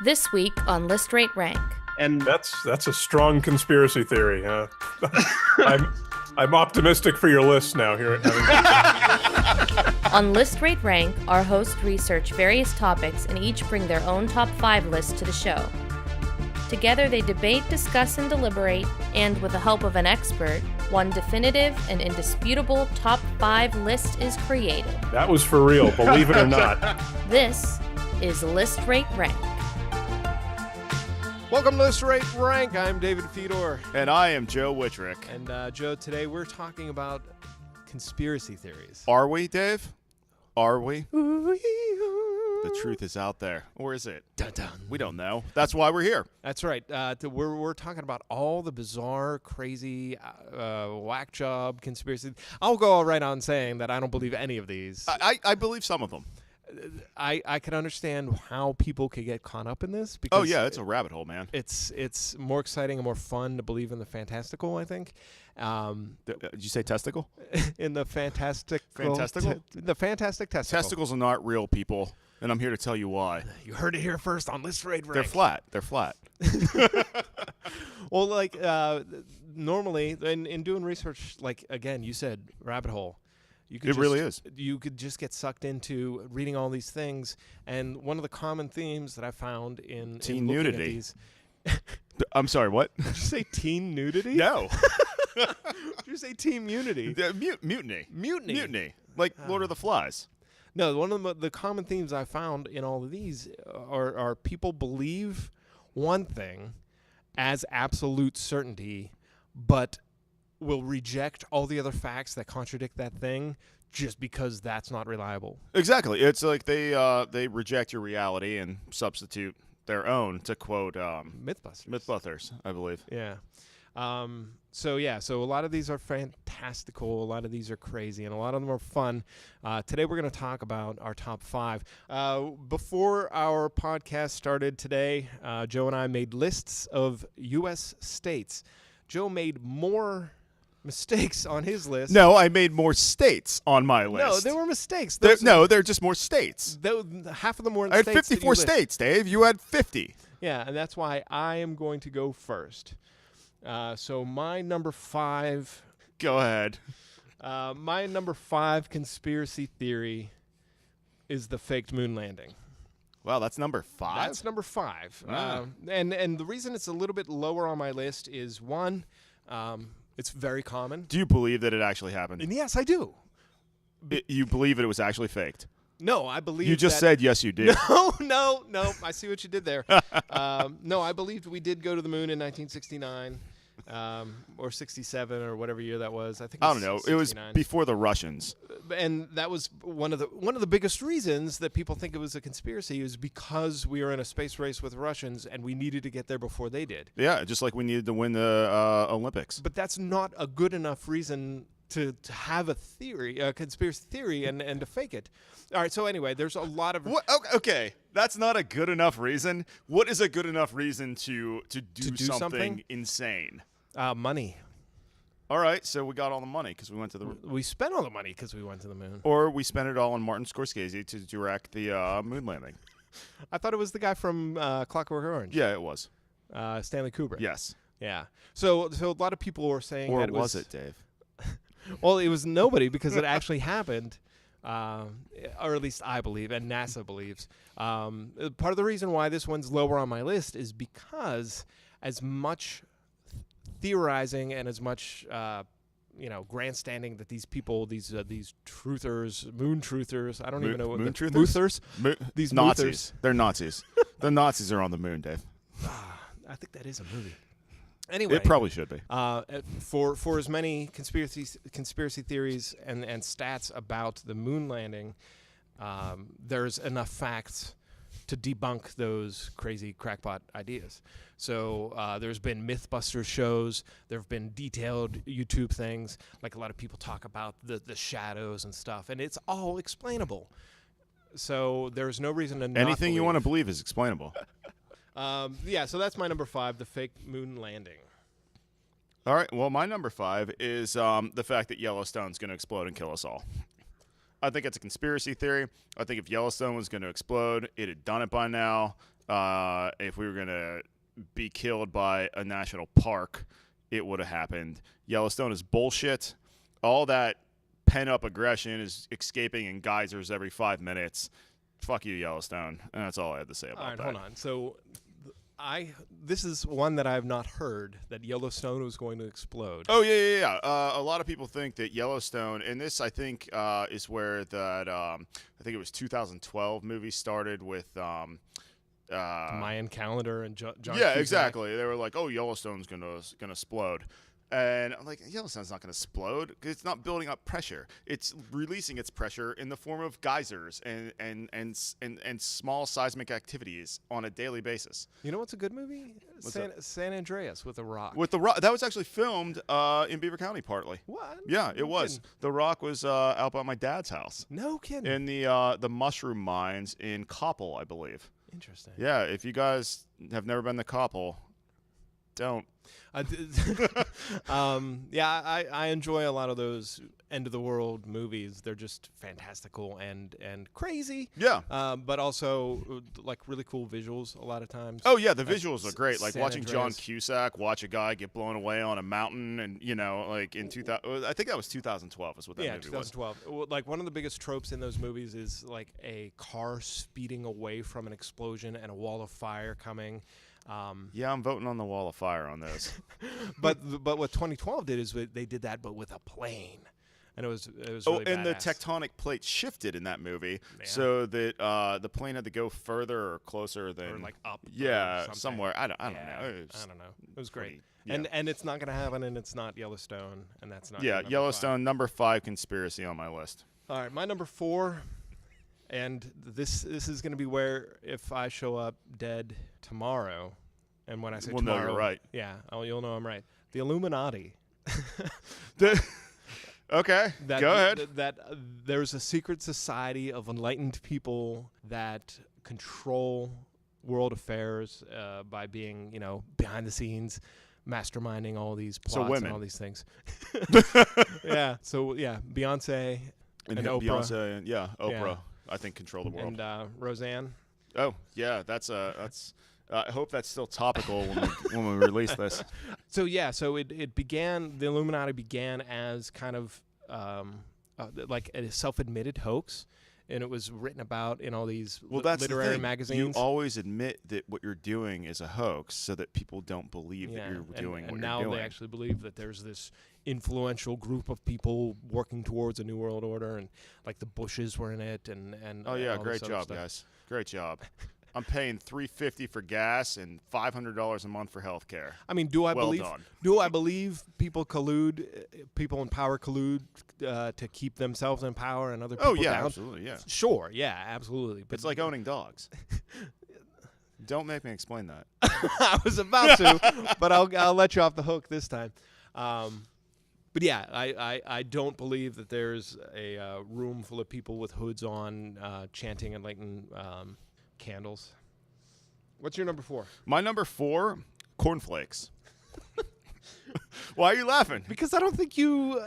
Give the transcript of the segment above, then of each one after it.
This week on List Rate Rank. And That's a strong conspiracy theory, huh? I'm optimistic for your list now here at On List Rate Rank, our hosts research various topics and each bring their own top 5 list to the show. Together they debate, discuss, and deliberate, and with the help of an expert, one definitive and indisputable top 5 list is created. That was for real, believe it or not. This is List Rate Rank. welcome to List Rate Rank. I'm David Fedor. And I am Joe Wittrick. And Joe, today we're talking about conspiracy theories. Are we, Dave? Are we? The truth is out there. Or is it? Dun, dun. We don't know. That's why we're here. That's right. We're talking about all the bizarre, crazy, whack job conspiracy. I'll go right on saying that I don't believe any of these. I believe some of them. I can understand how people could get caught up in this. Because Oh, yeah, it's a rabbit hole, man. It's more exciting and more fun to believe in the fantastical, I think. Did you say testicle? In the fantastical. Fantastical? The fantastic testicle. Testicles are not real, people, and I'm here to tell you why. You heard it here first on List Rate Rank. They're flat. They're flat. Well, like normally, in doing research, like again, you said rabbit hole. It really is. You could just get sucked into reading all these things, and one of the common themes that I found in Teen looking at nudity. these, I'm sorry, what? did you say teen nudity? No. Did you say teen unity? Mutiny. Mutiny. Mutiny. Like Lord of the Flies. No, one of the common themes I found in all of these are people believe one thing as absolute certainty, but will reject all the other facts that contradict that thing just because that's not reliable. Exactly. It's like they reject your reality and substitute their own, to quote Mythbusters. Mythbusters, I believe. Yeah. So a lot of these are fantastical, a lot of these are crazy, and a lot of them are fun. Today we're going to talk about our top 5. Before our podcast started today, Joe and I made lists of U.S. states. Joe made more mistakes on his list. No, I made more states on my list. No, there were mistakes. They're just more states. Half of them were in I had states that 54 you list. states, Dave. You had 50. Yeah, and that's why I am going to go first. So my number 5. Go ahead. My number 5 conspiracy theory is the faked moon landing. Wow, that's number 5? That's number 5. Wow. And the reason it's a little bit lower on my list is, one, it's very common. Do you believe that it actually happened? And yes, I do. You believe it was actually faked? No, I believe You just that said yes, you did. No. I see what you did there. No, I believed we did go to the moon in 1969. Or 67 or whatever year that was. I think I don't know. 69. It was before the Russians. And that was one of the biggest reasons that people think it was a conspiracy is because we were in a space race with Russians and we needed to get there before they did. Yeah, just like we needed to win the Olympics. But that's not a good enough reason to have a conspiracy theory and to fake it. All right, so anyway, there's a lot of... What? Okay, that's not a good enough reason. What is a good enough reason to do something insane? Money. All right, so we got all the money because we went to the... We spent all the money because we went to the moon. Or we spent it all on Martin Scorsese to direct the moon landing. I thought it was the guy from Clockwork Orange. Yeah, it was. Stanley Kubrick. Yes. Yeah. So a lot of people were saying Or that it was it, Dave? Well, it was nobody because it actually happened, or at least I believe, and NASA believes. Part of the reason why this one's lower on my list is because as much theorizing and as much grandstanding that these people, these truthers, moon truthers, I don't even know what moon the truthers? moothers, these Nazis. They're Nazis. The Nazis are on the moon, Dave. I think that is a movie. Anyway, It probably should be. For as many conspiracy theories and stats about the moon landing, there's enough facts to debunk those crazy crackpot ideas. So there's been Mythbusters shows. There have been detailed YouTube things. Like a lot of people talk about the shadows and stuff, and it's all explainable. So there's no reason to not Anything you want to believe is explainable. So that's my number 5, the fake moon landing. All right. Well, my number 5 is the fact that Yellowstone's going to explode and kill us all. I think it's a conspiracy theory. I think if Yellowstone was going to explode, it had done it by now. If we were going to be killed by a national park, it would have happened. Yellowstone is bullshit. All that pent-up aggression is escaping in geysers every 5 minutes. Fuck you, Yellowstone. And that's all I had to say about All right, that. hold on. So this is one that I have not heard, that Yellowstone was going to explode. Oh, yeah. A lot of people think that Yellowstone, and this, I think, is where that, I think it was 2012 movie started with the Mayan calendar and John yeah, Cusack. exactly. They were like, "Oh, Yellowstone's gonna explode," and I'm like, "Yellowstone's not gonna explode because it's not building up pressure. It's releasing its pressure in the form of geysers and small seismic activities on a daily basis." You know what's a good movie? San Andreas with The Rock. With The Rock, that was actually filmed in Beaver County, partly. What? Yeah, it No was. kidding. The Rock was out by my dad's house No kidding. in the mushroom mines in Koppel, I believe. Interesting. Yeah, if you guys have never been to Koppel, don't. I enjoy a lot of those end of the world movies. They're just fantastical and crazy. Yeah. But also like really cool visuals a lot of times. Oh yeah, the visuals are great. Like San watching John Andreas. Cusack watch a guy get blown away on a mountain, and like in 2000, I think that was 2012 is what that Yeah, movie was. 2012. Well, like one of the biggest tropes in those movies is like a car speeding away from an explosion and a wall of fire coming. Yeah, I'm voting on the Wall of Fire on this. But what 2012 did is they did that, but with a plane, and it was really and the badass. tectonic plate shifted in that movie, Yeah. so that the plane had to go further or closer than or like up. or yeah, something. somewhere. I don't Yeah, know. It was I don't know. It was great. pretty- yeah. And it's not going to happen, and it's not Yellowstone, and that's not. Yeah, number Yellowstone, number 5 conspiracy on my list. 5. All right, my number 4, and this is going to be where if I show up dead tomorrow, and when I say Well, no, tomorrow, you're right. Yeah, you'll know I'm right. The Illuminati. Okay, go ahead. That there's a secret society of enlightened people that control world affairs by being, behind the scenes, masterminding all these plots women. and all these things. Yeah. So yeah, Beyonce and Oprah Beyonce and Oprah. Yeah. I think control the world. and Roseanne. Oh yeah, that's. I hope that's still topical when we release this. So yeah, it began. The Illuminati began as kind of like a self-admitted hoax, and it was written about in all these That's literary the thing. magazines. You always admit that what you're doing is a hoax, so that people don't believe that you're doing what and now you're doing. they actually believe that there's this influential group of people working towards a new world order, and like the Bushes were in it, and Oh yeah, all this great other job, stuff. guys. Great job. I'm paying $350 for gas and $500 a month for health care. I mean, do I Well believe? done. Do I believe people collude? People in power collude to keep themselves in power and other people Oh yeah, down? absolutely, yeah. Sure, yeah, absolutely. But It's like owning dogs. Don't make me explain that. I was about to, but I'll let you off the hook this time. But yeah, I don't believe that there's a room full of people with hoods on chanting and lighting candles. What's your number 4? My number 4, cornflakes. Why are you laughing? Because I don't think you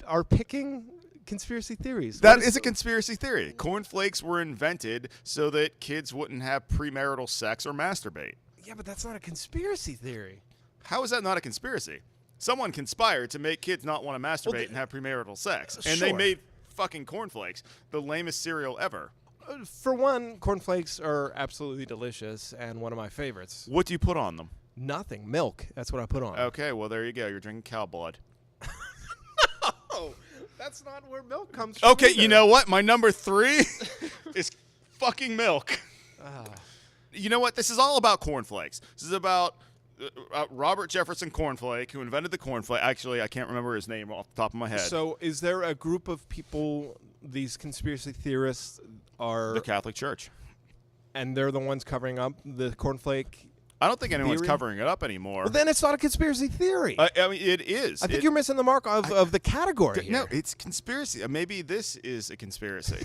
are picking conspiracy theories. That is a conspiracy theory. Cornflakes were invented so that kids wouldn't have premarital sex or masturbate. Yeah, but that's not a conspiracy theory. How is that not a conspiracy? Someone conspired to make kids not want to masturbate and have premarital sex. And they Sure. made fucking cornflakes, the lamest cereal ever. For one, cornflakes are absolutely delicious and one of my favorites. What do you put on them? Nothing. Milk. That's what I put on. Okay, well, there you go. You're drinking cow blood. Oh, that's not where milk comes from. Okay, either. you know what? My number 3 is fucking milk. You know what? This is all about cornflakes. This is about Robert Jefferson Cornflake, who invented the cornflake. Actually, I can't remember his name off the top of my head. So, is there a group of people, these conspiracy theorists are, The Catholic Church. and they're the ones covering up the cornflake? I don't think anyone's Theory? covering it up anymore. Well, then it's not a conspiracy theory. I mean, it is. I think you're missing the mark of the category here. No, it's conspiracy. Maybe this is a conspiracy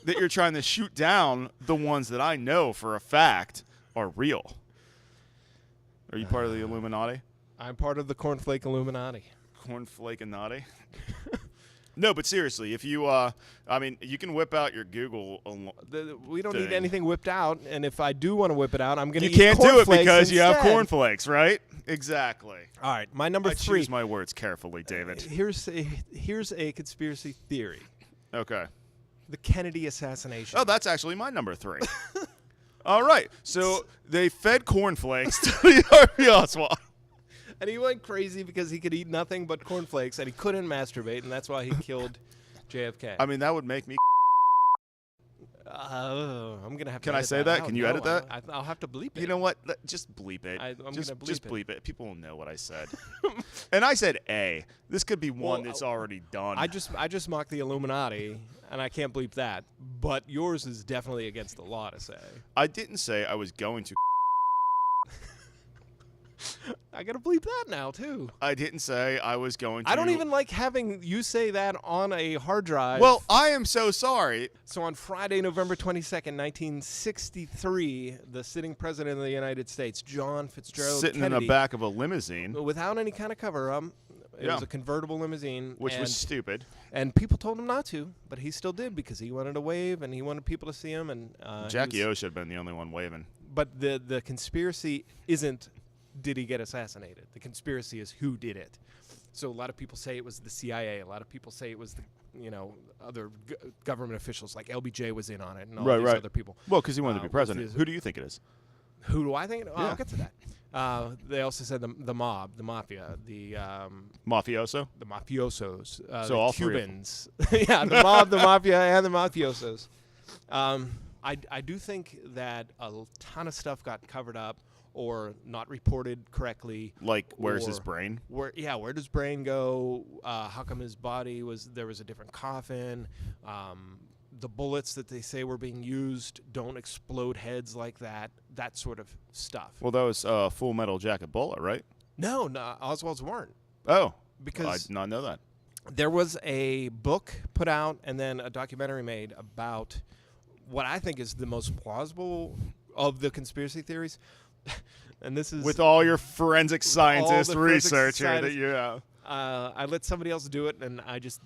that you're trying to shoot down the ones that I know for a fact are real. Are you part of the Illuminati? I'm part of the cornflake Illuminati. Cornflake-inati? No, but seriously, if you, I mean, you can whip out your Google. We don't need thing. anything whipped out, and if I do want to whip it out, I'm going to You eat can't do it cornflakes because you have instead. cornflakes, right? Exactly. All right, my number I 3. choose my words carefully, David. Here's a conspiracy theory. Okay. The Kennedy assassination. Oh, that's actually my number 3. All right. So they fed cornflakes to Lee Harvey Oswald. And he went crazy because he could eat nothing but cornflakes, and he couldn't masturbate, and that's why he killed JFK. I mean, that would make me. I'm gonna have to. Can I edit say that? out. Can you No, edit that? I'll have to bleep it. You know what? Just bleep it. I'm just gonna bleep just it. bleep it. People will know what I said. And I said A. This could be one Well, that's already done. I just mocked the Illuminati, and I can't bleep that. But yours is definitely against the law to say. I didn't say I was going to. I gotta bleep that now too. I didn't say I was going to. I don't even like having you say that on a hard drive. Well, I am so sorry. So on Friday, November 22nd, 1963, the sitting president of the United States, John Fitzgerald Sitting Kennedy, in the back of a limousine, without any kind of cover-up. It Yeah. was a convertible limousine. which and, was stupid. and people told him not to, but he still did because he wanted to wave and he wanted people to see him. And Jackie O should have been the only one waving. But the conspiracy isn't did he get assassinated. The conspiracy is who did it. So a lot of people say it was the CIA. A lot of people say it was the other government officials like LBJ was in on it and all these other people. Well, because he wanted to be with president. his- Who do you think it is? Who do I think? Oh, Yeah. I'll get to that. They also said the mob, the mafia, the Mafioso? mafiosos, So the all three of them. Cubans. Yeah, the mob, the mafia, and the mafiosos. I do think that a ton of stuff got covered up or not reported correctly. Like, where's his or brain? where does brain go? How come his body there was a different coffin? The bullets that they say were being used don't explode heads like that. That sort of stuff. Well, that was Full Metal Jacket bullet, right? No, Oswald's weren't. Oh. Because I did not know that. there was a book put out and then a documentary made about what I think is the most plausible of the conspiracy theories. And this is With all your forensic scientist the forensic research here that scientists. you have. I let somebody else do it, and I just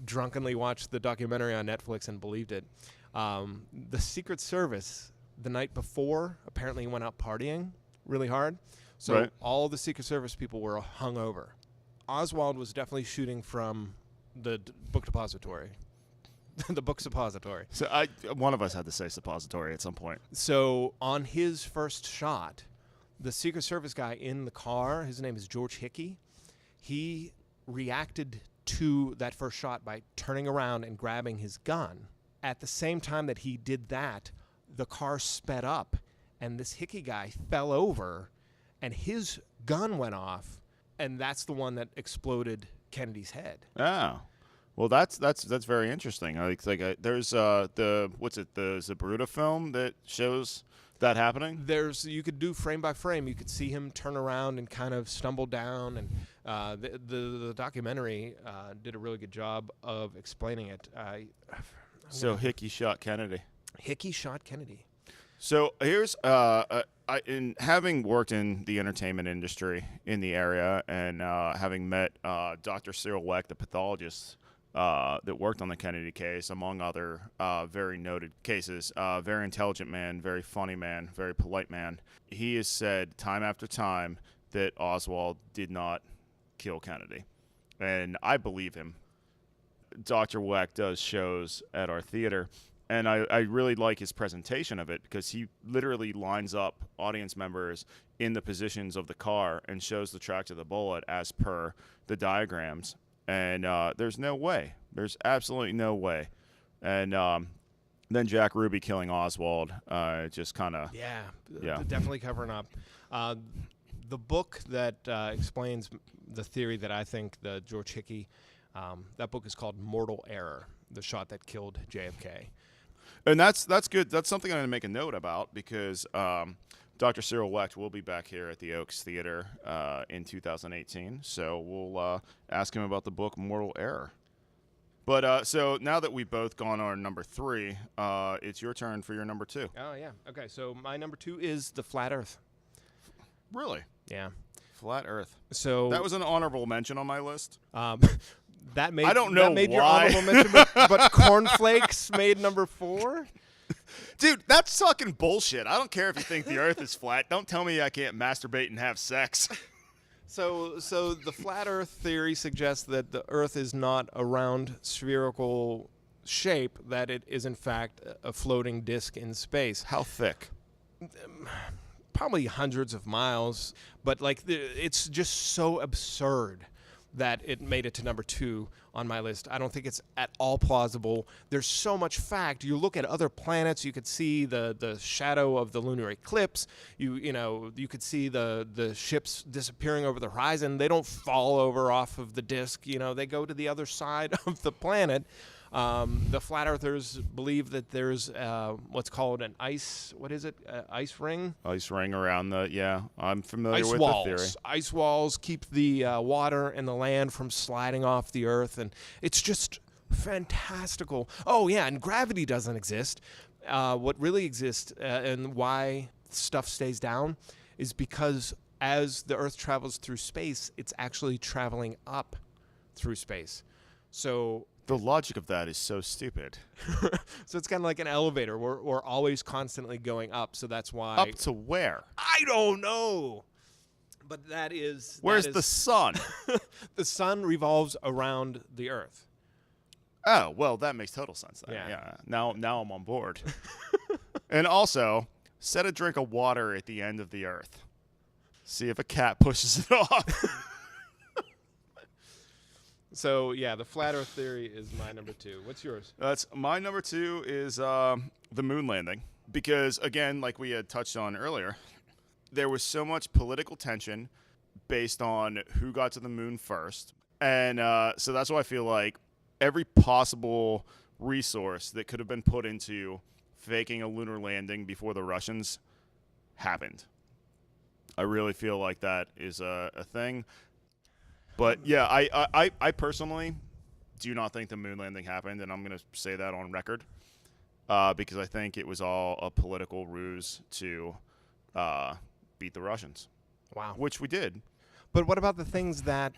drunkenly watched the documentary on Netflix and believed it. The Secret Service, the night before, apparently went out partying really hard. So Right. all the Secret Service people were hungover. Oswald was definitely shooting from the book depository. The book suppository. So one of us had to say suppository at some point. So on his first shot, the Secret Service guy in the car, his name is George Hickey, he reacted to that first shot by turning around and grabbing his gun. At the same time that he did that, the car sped up, and this Hickey guy fell over, and his gun went off, and that's the one that exploded Kennedy's head. Oh. Well, that's very interesting. There's the Zabruta film that shows that happening. You could do frame by frame. You could see him turn around and kind of stumble down, and the documentary did a really good job of explaining it. So Hickey shot Kennedy. Hickey shot Kennedy. So here's in having worked in the entertainment industry in the area and having met Dr. Cyril Weck, the pathologist that worked on the Kennedy case, among other very noted cases. Very intelligent man, very funny man, very polite man. He has said time after time that Oswald did not kill Kennedy. And I believe him. Dr. Weck does shows at our theater, and I really like his presentation of it because he literally lines up audience members in the positions of the car and shows the tracks of the bullet as per the diagrams. And there's no way. There's absolutely no way. And then Jack Ruby killing Oswald just kind of... Yeah, Yeah. definitely covering up. The book that explains the theory that I think the George Hickey, that book is called Mortal Error, the shot that killed JFK. And that's good. That's something I'm going to make a note about because Dr. Cyril Wecht will be back here at the Oaks Theater in 2018. So we'll ask him about the book Mortal Error. But so now that we've both gone on number 3, it's your turn for your number 2. Oh, yeah. Okay, so my number 2 is the Flat Earth. Really? Yeah. Flat Earth. So That was an honorable mention on my list. That made I don't know that made your why. honorable mention, but cornflakes made number 4. Dude, that's fucking bullshit. I don't care if you think the Earth is flat. Don't tell me I can't masturbate and have sex. So the flat Earth theory suggests that the Earth is not a round spherical shape; that it is in fact a floating disk in space. How thick? Probably hundreds of miles, but like it's just so absurd that it made it to number 2 on my list. I don't think it's at all plausible. There's so much fact. You look at other planets, you could see the shadow of the lunar eclipse. You could see the ships disappearing over the horizon. They don't fall over off of the disk. They go to the other side of the planet. The flat earthers believe that there's what's called an ice ring? Ice ring around I'm familiar Ice with walls. the theory. Ice walls keep the water and the land from sliding off the earth, and it's just fantastical. Oh, yeah, and gravity doesn't exist. What really exists and why stuff stays down is because as the earth travels through space, it's actually traveling up through space. So the logic of that is so stupid. So it's kind of like an elevator. We're always constantly going up, so that's why. Up to where? I don't know. But that is. Where's the sun? The sun revolves around the Earth. Oh, well, that makes total sense then. Yeah. Now I'm on board. And also, set a drink of water at the end of the Earth. See if a cat pushes it off. So, yeah, the flat Earth theory is my number 2. What's yours? That's my number 2 is the moon landing. Because, again, like we had touched on earlier, there was so much political tension based on who got to the moon first. And so that's why I feel like every possible resource that could have been put into faking a lunar landing before the Russians happened. I really feel like that is a thing. But, yeah, I personally do not think the moon landing happened, and I'm going to say that on record because I think it was all a political ruse to beat the Russians. Wow. Which we did. But what about the things that,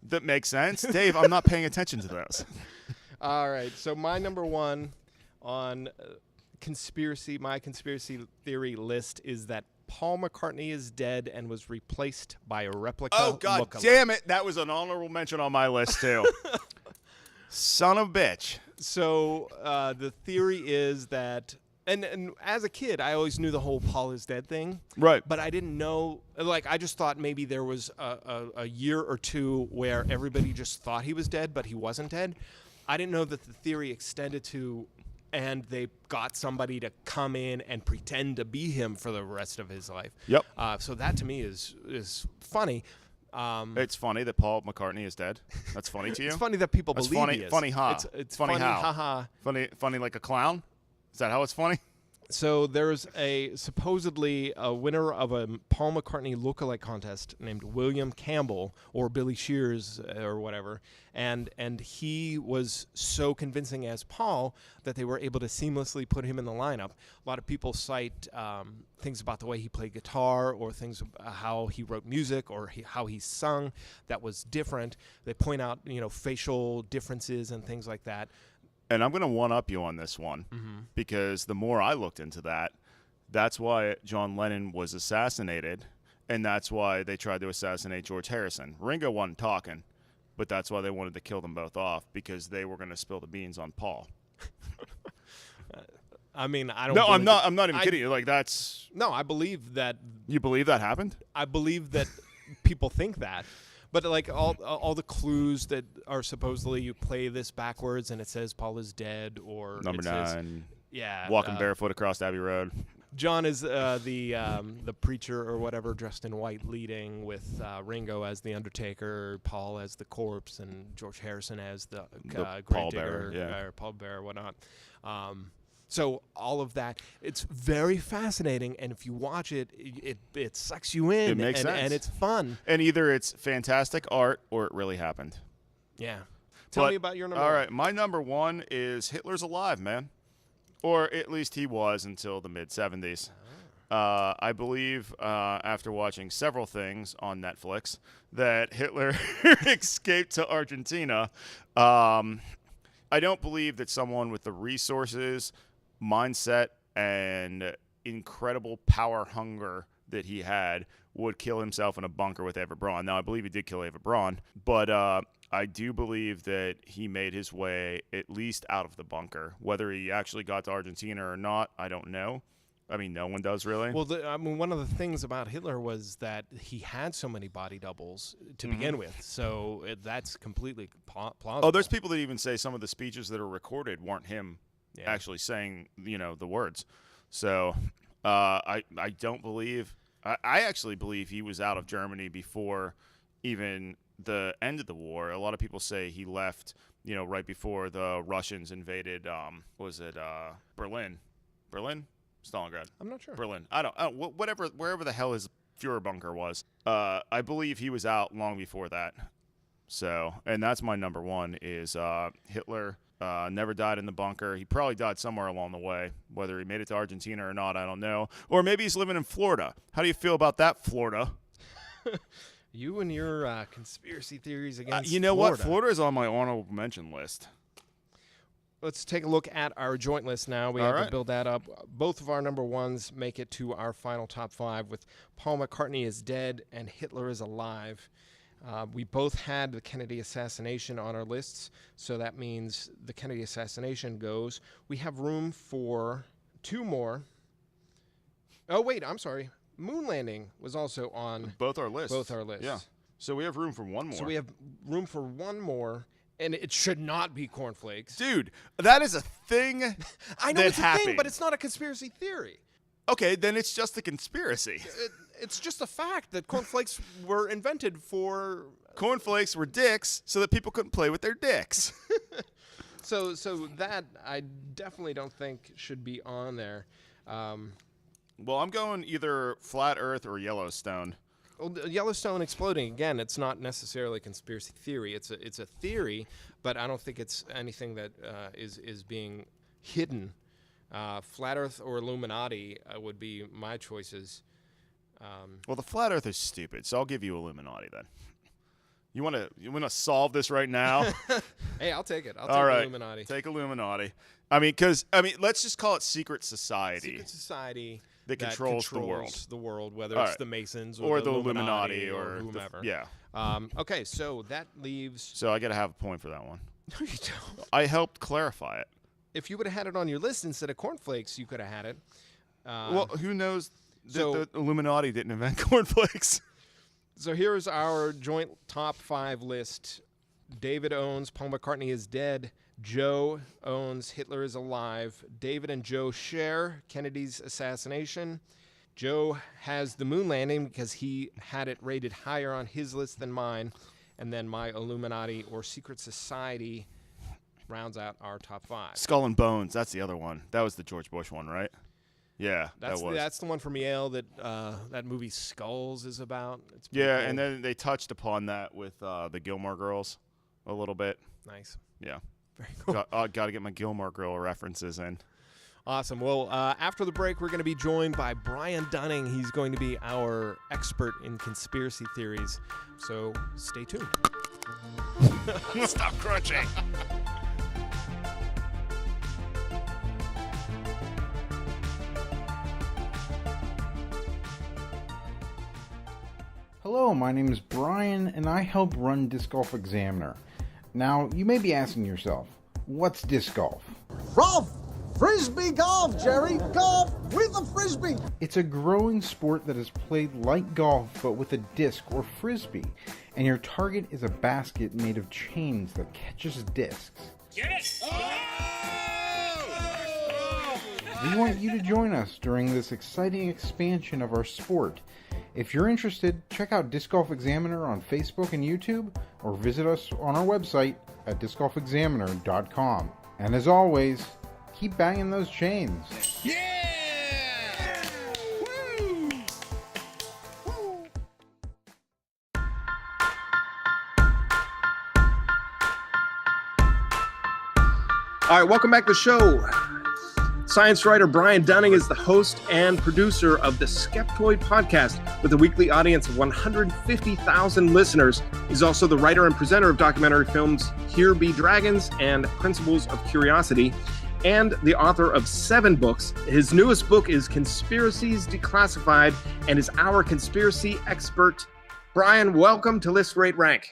that makes sense? Dave, I'm not paying attention to those. All right, so my number 1 on my conspiracy theory list is that Paul McCartney is dead and was replaced by a replica. Oh, God damn it. That was an honorable mention on my list, too. Son of a bitch. So the theory is that, and as a kid, I always knew the whole Paul is dead thing. Right. But I didn't know, I just thought maybe there was a year or two where everybody just thought he was dead, but he wasn't dead. I didn't know that the theory extended to, and they got somebody to come in and pretend to be him for the rest of his life. Yep. So that to me is funny. It's funny that Paul McCartney is dead. That's funny to you? It's funny that people That's believe funny, he is. funny how? It's funny how? haha. Funny like a clown? Is that how it's funny? So there's supposedly a winner of a Paul McCartney lookalike contest named William Campbell or Billy Shears or whatever, and he was so convincing as Paul that they were able to seamlessly put him in the lineup. A lot of people cite things about the way he played guitar or things about how he wrote music or how he sung that was different. They point out facial differences and things like that. And I'm going to one-up you on this one because the more I looked into that, that's why John Lennon was assassinated, and that's why they tried to assassinate George Harrison. Ringo wasn't talking, but that's why they wanted to kill them both off because they were going to spill the beans on Paul. I mean, I don't. No, I'm not. I'm not even kidding you. Like that's. No, I believe that. You believe that happened? I believe that people think that. But like all the clues that are supposedly you play this backwards and it says Paul is dead or Number 9. Yeah. Walking barefoot across Abbey Road. John is the preacher or whatever dressed in white leading with Ringo as the Undertaker, Paul as the corpse, and George Harrison as the grave digger, or Paul Bearer, whatnot. So all of that, it's very fascinating, and if you watch it, it sucks you in. It makes sense. And it's fun. And either it's fantastic art or it really happened. Yeah. Tell me about your number 1. All right, my number 1 is Hitler's alive, man. Or at least he was until the mid-'70s. I believe, after watching several things on Netflix, that Hitler escaped to Argentina. I don't believe that someone with the resources, mindset, and incredible power hunger that he had would kill himself in a bunker with Eva Braun. Now, I believe he did kill Eva Braun, but I do believe that he made his way at least out of the bunker. Whether he actually got to Argentina or not, I don't know. I mean, no one does really. Well, one of the things about Hitler was that he had so many body doubles to begin with, so that's completely plausible. Oh, there's people that even say some of the speeches that are recorded weren't him actually saying, the words. So I don't believe. I actually believe he was out of Germany before even the end of the war. A lot of people say he left, right before the Russians invaded. Berlin? Berlin? Stalingrad. I'm not sure. Berlin. I don't wherever the hell his Fuhrer bunker was. I believe he was out long before that. So, and that's my number one is Hitler never died in the bunker. He probably died somewhere along the way. Whether he made it to Argentina or not, I don't know. Or maybe he's living in Florida. How do you feel about that, Florida? You and your conspiracy theories against you know Florida. what? Florida is on my honorable mention list. Let's take a look at our joint list now. We have to build that up. Both of our number ones make it to our final top 5 with Paul McCartney is dead and Hitler is alive. We both had the Kennedy assassination on our lists, so that means the Kennedy assassination goes. We have room for 2 more. Oh, wait, I'm sorry. Moon landing was also on both our lists. Yeah. So we have room for one more. So we have room for one more. And it should not be cornflakes. Dude, that is a thing. I know it's a thing, but it's not a conspiracy theory. Okay, then it's just a conspiracy. It's just a fact that cornflakes were invented for... Cornflakes were dicks so that people couldn't play with their dicks. So that I definitely don't think should be on there. Well, I'm going either Flat Earth or Yellowstone. Well, Yellowstone exploding, again, it's not necessarily a conspiracy theory. It's a theory, but I don't think it's anything that is being hidden. Flat Earth or Illuminati would be my choices. Well, the Flat Earth is stupid, so I'll give you Illuminati then. You want to solve this right now? Hey, I'll take it. I'll take Illuminati. Take Illuminati. Let's just call it secret society. Secret society that controls the world. The world, whether it's the Masons or the Illuminati or whomever. Yeah. Okay, so that leaves. So I got to have a point for that one. No, you don't. I helped clarify it. If you would have had it on your list instead of cornflakes, you could have had it. Well, who knows that the Illuminati didn't invent cornflakes? So here's our joint top 5 list. David owns Paul McCartney is dead. Joe owns Hitler is alive. David and Joe share Kennedy's assassination. Joe has the moon landing because he had it rated higher on his list than mine. And then my Illuminati or secret society rounds out our top 5. Skull and Bones, that's the other one. That was the George Bush one, right? Yeah, that's the one from Yale that that movie Skulls is about. It's cool. And then they touched upon that with the Gilmore Girls a little bit. Nice. Yeah. Very cool. Got to get my Gilmore Girl references in. Awesome. Well, after the break, we're going to be joined by Brian Dunning. He's going to be our expert in conspiracy theories. So stay tuned. Stop crunching. Hello, my name is Brian, and I help run Disc Golf Examiner. Now, you may be asking yourself, what's disc golf? Golf! Frisbee golf, Jerry! Golf with a frisbee! It's a growing sport that is played like golf, but with a disc or frisbee, and your target is a basket made of chains that catches discs. Get it! We want you to join us during this exciting expansion of our sport. If you're interested, check out Disc Golf Examiner on Facebook and YouTube, or visit us on our website at discgolfexaminer.com. And as always, keep banging those chains. Yeah! Woo! Woo! All right, welcome back to the show. Science writer Brian Dunning is the host and producer of the Skeptoid podcast with a weekly audience of 150,000 listeners. He's also the writer and presenter of documentary films Here Be Dragons and Principles of Curiosity, and the author of 7 books. His newest book is Conspiracies Declassified and is our conspiracy expert. Brian, welcome to List Rate Rank.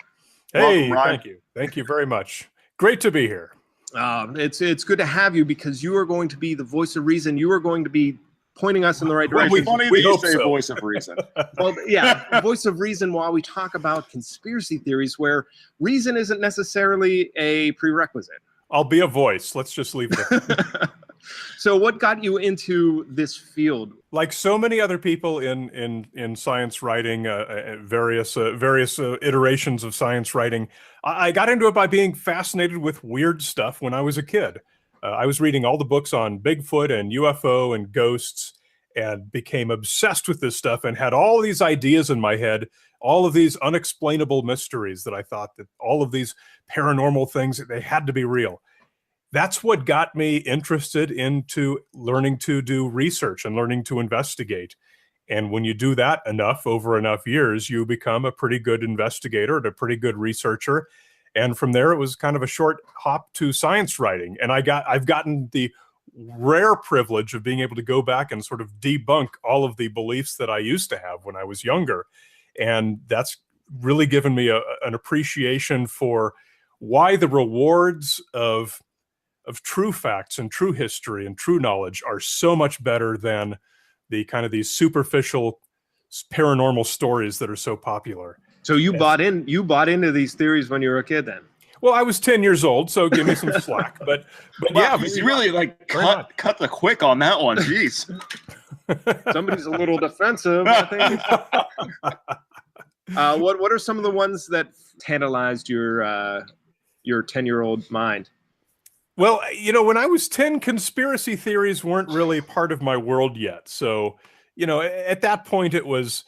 Hey, thank you. Thank you very much. Great to be here. It's good to have you because you are going to be the voice of reason. You are going to be pointing us in the right direction. We hope so. Voice of reason. Well, yeah, voice of reason while we talk about conspiracy theories where reason isn't necessarily a prerequisite. I'll be a voice. Let's just leave it there. So what got you into this field? Like so many other people in science writing, various iterations of science writing, I got into it by being fascinated with weird stuff when I was a kid. I was reading all the books on Bigfoot and UFO and ghosts and became obsessed with this stuff and had all these ideas in my head, all of these unexplainable mysteries that I thought that all of these paranormal things, they had to be real. That's what got me interested into learning to do research and learning to investigate. And when you do that enough, over enough years, you become a pretty good investigator and a pretty good researcher. And from there, it was kind of a short hop to science writing. And I've gotten the rare privilege of being able to go back and sort of debunk all of the beliefs that I used to have when I was younger. And that's really given me an appreciation for why the rewards of true facts and true history and true knowledge are so much better than the kind of these superficial paranormal stories that are so popular. So you bought into these theories when you were a kid then? Well, I was 10 years old, so give me some slack. But Wow, yeah, he's really like cut the quick on that one. Jeez. Somebody's a little defensive, I think. What are some of the ones that tantalized your 10-year-old mind? Well, when I was 10, conspiracy theories weren't really part of my world yet. So, at that point, it was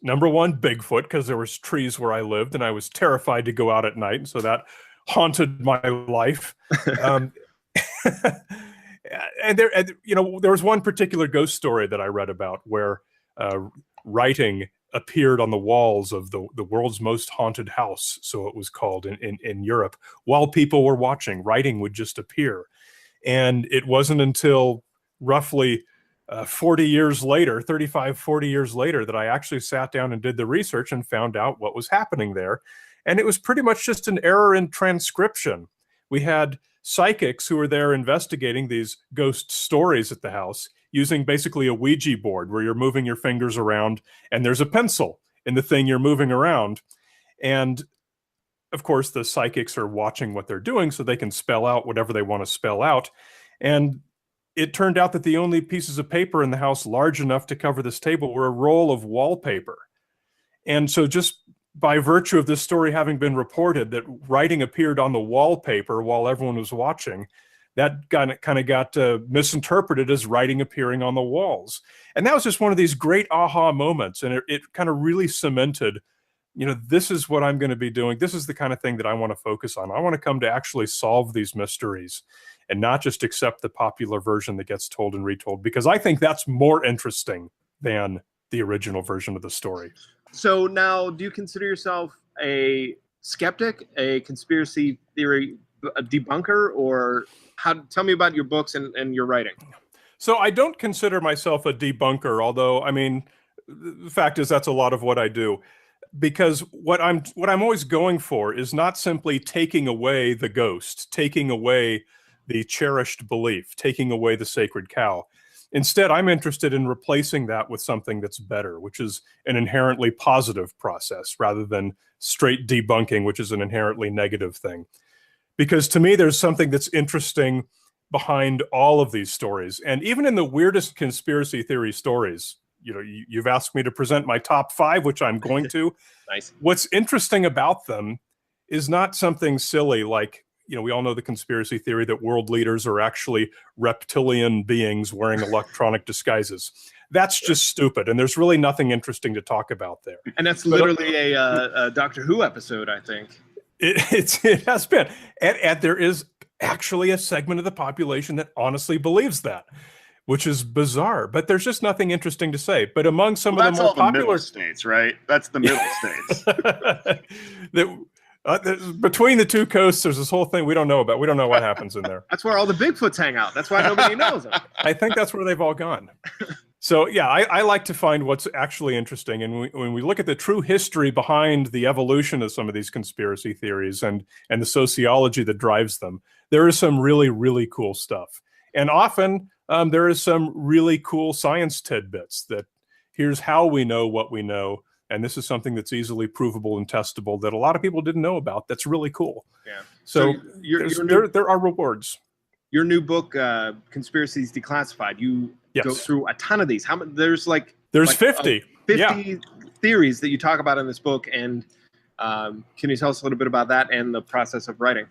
number one, Bigfoot, because there was trees where I lived, and I was terrified to go out at night. And so that haunted my life. And there was one particular ghost story that I read about where writing appeared on the walls of the world's most haunted house, so it was called in Europe. While people were watching, writing would just appear. And it wasn't until roughly 40 years later, 35, 40 years later, that I actually sat down and did the research and found out what was happening there. And it was pretty much just an error in transcription. We had psychics who were there investigating these ghost stories at the house, using basically a Ouija board where you're moving your fingers around and there's a pencil in the thing you're moving around. And of course, the psychics are watching what they're doing so they can spell out whatever they want to spell out. And it turned out that the only pieces of paper in the house large enough to cover this table were a roll of wallpaper. And so just by virtue of this story having been reported that writing appeared on the wallpaper while everyone was watching, that kind of got misinterpreted as writing appearing on the walls. And that was just one of these great aha moments. And it kind of really cemented, this is what I'm going to be doing. This is the kind of thing that I want to focus on. I want to come to actually solve these mysteries and not just accept the popular version that gets told and retold, because I think that's more interesting than the original version of the story. So now, do you consider yourself a skeptic, a conspiracy theory debunker, or tell me about your books and your writing? So I don't consider myself a debunker, although, the fact is that's a lot of what I do. Because what I'm always going for is not simply taking away the ghost, taking away the cherished belief, taking away the sacred cow. Instead, I'm interested in replacing that with something that's better, which is an inherently positive process rather than straight debunking, which is an inherently negative thing. Because to me, there's something that's interesting behind all of these stories. And even in the weirdest conspiracy theory stories, you've asked me to present my top 5, which I'm going to. Nice. What's interesting about them is not something silly like, we all know the conspiracy theory that world leaders are actually reptilian beings wearing electronic disguises. That's just stupid, and there's really nothing interesting to talk about there. And that's literally a Doctor Who episode, I think. It has been. And there is actually a segment of the population that honestly believes that, which is bizarre. But there's just nothing interesting to say. But among some of the more That's all the popular middle states, right? That's the middle states. Between the two coasts, there's this whole thing we don't know about. We don't know what happens in there. That's where all the Bigfoots hang out. That's why nobody knows them. I think that's where they've all gone. So yeah, I like to find what's actually interesting. And when we look at the true history behind the evolution of some of these conspiracy theories and the sociology that drives them, there is some really, really cool stuff. And often there is some really cool science tidbits that here's how we know what we know. And this is something that's easily provable and testable that a lot of people didn't know about. That's really cool. Yeah. So there are rewards. Your new book, Conspiracies Declassified, you go through a ton of these. How many? There's 50. 50 theories that you talk about in this book. And can you tell us a little bit about that and the process of writing?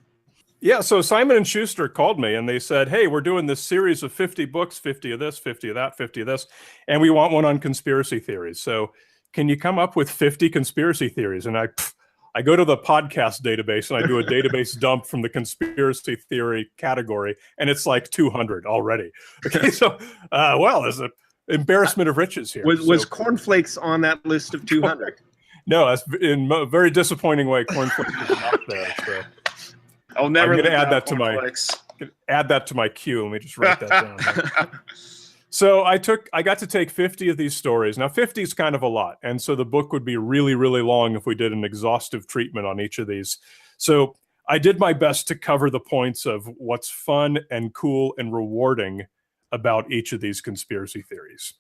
Yeah, so Simon & Schuster called me and they said, hey, we're doing this series of 50 books, 50 of this, 50 of that, 50 of this, and we want one on conspiracy theories. So can you come up with 50 conspiracy theories? And I go to the podcast database and I do a database dump from the conspiracy theory category, and it's like 200 already. Okay, so, there's an embarrassment of riches here. Was cornflakes on that list of 200? No, that's in a very disappointing way. Cornflakes is not there. So. I'm going to add that to my queue. Let me just write that down. So I got to take 50 of these stories. Now 50 is kind of a lot. And so the book would be really, really long if we did an exhaustive treatment on each of these. So I did my best to cover the points of what's fun and cool and rewarding about each of these conspiracy theories.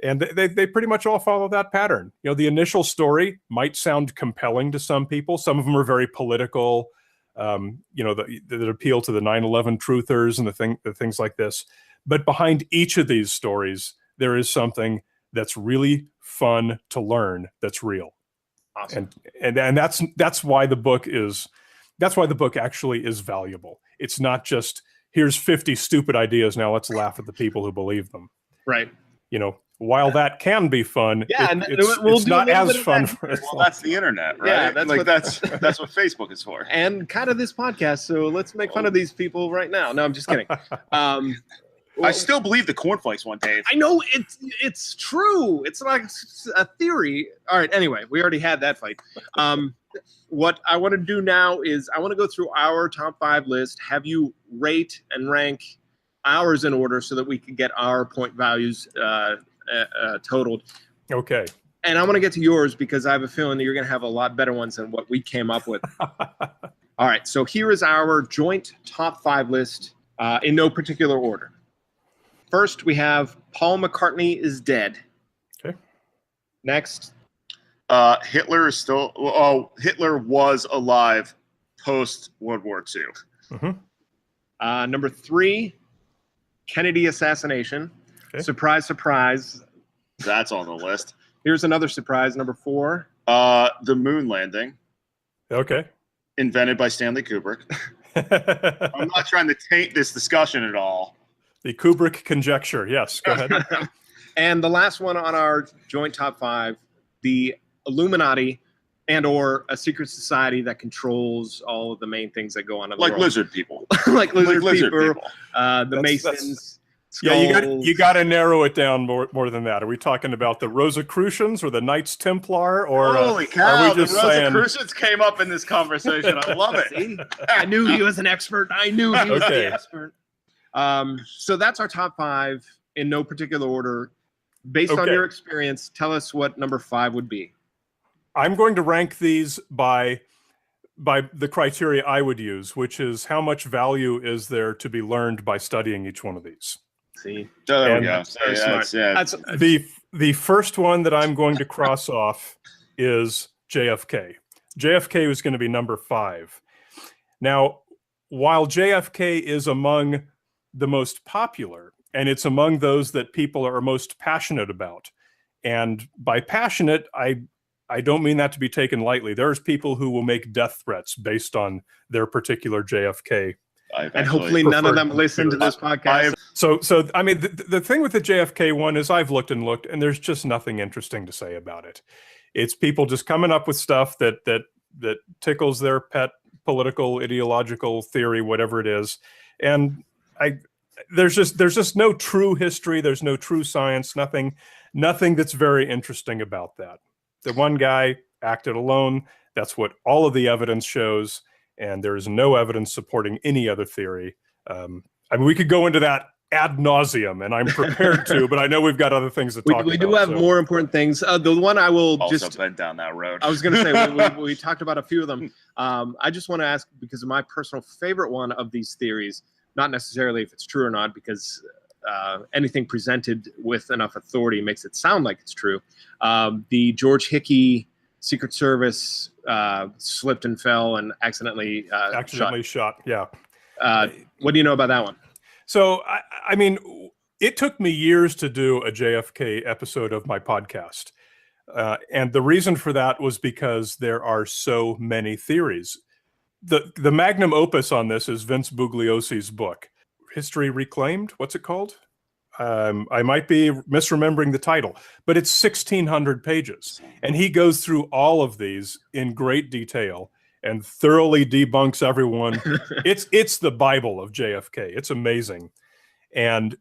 And they pretty much all follow that pattern. You know, the initial story might sound compelling to some people. Some of them are very political, that appeal to the 9/11 truthers and the things like this. But behind each of these stories, there is something that's really fun to learn that's real. Awesome. And that's why the book actually is valuable. It's not just here's 50 stupid ideas, now let's laugh at the people who believe them. Right. You know, while that can be fun, it's not as fun. That's the internet, right? Yeah, that's what Facebook is for. And kind of this podcast. So let's make fun of these people right now. No, I'm just kidding. I still believe the cornflakes one, Dave. I know it's true. It's like a theory. All right. Anyway, we already had that fight. What I want to do now is I want to go through our top 5 list, have you rate and rank ours in order so that we can get our point values totaled. Okay. And I want to get to yours because I have a feeling that you're going to have a lot better ones than what we came up with. All right. So here is our joint top 5 list in no particular order. First, we have Paul McCartney is dead. Okay. Next. Hitler is still. Oh, Hitler was alive post World War II. Mm-hmm. Number 3, Kennedy assassination. Okay. Surprise, surprise. That's on the list. Here's another surprise. Number 4. The moon landing. Okay. Invented by Stanley Kubrick. I'm not trying to taint this discussion at all. The Kubrick conjecture. Yes, go ahead. And the last one on our joint top 5, the Illuminati and or a secret society that controls all of the main things that go on in the world. Lizard people. like lizard people. The Masons. Skulls. You got to narrow it down more than that. Are we talking about the Rosicrucians or the Knights Templar? Or holy cow! Are we just the Rosicrucians came up in this conversation. I love it. See? I knew he was an expert. I knew he was the expert. So that's our top 5 in no particular order. Based on your experience, tell us what number 5 would be. I'm going to rank these by the criteria I would use, which is how much value is there to be learned by studying each one of these. See, there we go. That's the first one that I'm going to cross off is JFK. JFK was going to be number 5. Now, while JFK is among the most popular, and it's among those that people are most passionate about, and by passionate, I don't mean that to be taken lightly. There's people who will make death threats based on their particular JFK. And hopefully none of them listen to this podcast. So I mean, the thing with the JFK one is I've looked, and there's just nothing interesting to say about it. It's people just coming up with stuff that tickles their pet political, ideological theory, whatever it is. And there's just no true history. There's no true science, nothing that's very interesting about that. The one guy acted alone. That's what all of the evidence shows. And there is no evidence supporting any other theory. I mean, we could go into that ad nauseum, and I'm prepared to, but I know we've got other things to talk about. We do have more important things. The one I will Also been down that road. I was going to say, we talked about a few of them. I just want to ask, because of my personal favorite one of these theories, not necessarily if it's true or not, because anything presented with enough authority makes it sound like it's true. The George Hickey Secret Service slipped and fell and accidentally shot. Yeah. What do you know about that one? So, I mean, it took me years to do a JFK episode of my podcast. And the reason for that was because there are so many theories. The magnum opus on this is Vince Bugliosi's book, History Reclaimed. What's it called? I might be misremembering the title, but it's 1,600 pages. And he goes through all of these in great detail and thoroughly debunks everyone. It's the Bible of JFK. It's amazing. And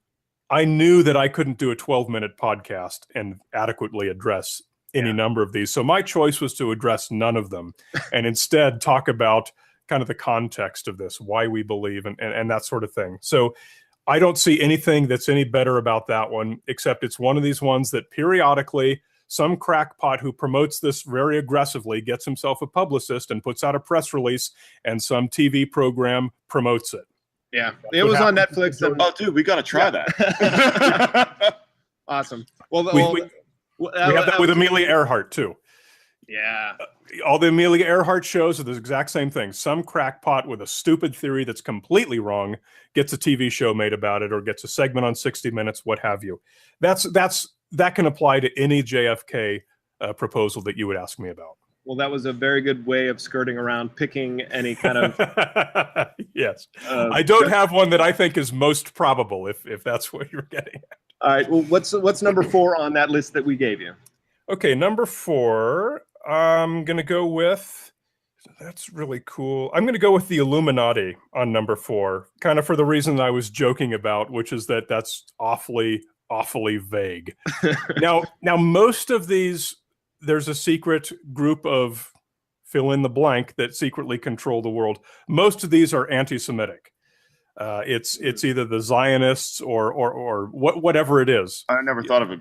I knew that I couldn't do a 12-minute podcast and adequately address any number of these. So my choice was to address none of them and instead talk about kind of the context of this, why we believe and that sort of thing. So I don't see anything that's any better about that one, except it's one of these ones that periodically some crackpot who promotes this very aggressively gets himself a publicist and puts out a press release, and some TV program promotes it. Yeah, it was on Netflix. Oh, dude, we got to try that. Awesome. Well, we have that with Amelia Earhart, too. Yeah. All the Amelia Earhart shows are the exact same thing. Some crackpot with a stupid theory that's completely wrong gets a TV show made about it or gets a segment on 60 Minutes, what have you. That can apply to any JFK proposal that you would ask me about. Well, that was a very good way of skirting around picking any kind of... Yes. I don't have one that I think is most probable, if that's what you're getting at. All right. Well, what's number 4 on that list that we gave you? Okay, number 4, I'm going to go with... That's really cool. I'm going to go with the Illuminati on number 4, kind of for the reason I was joking about, which is that that's awfully vague. Now, most of these, there's a secret group of fill in the blank that secretly control the world. Most of these are anti-Semitic. It's either the Zionists or whatever it is. I never thought of it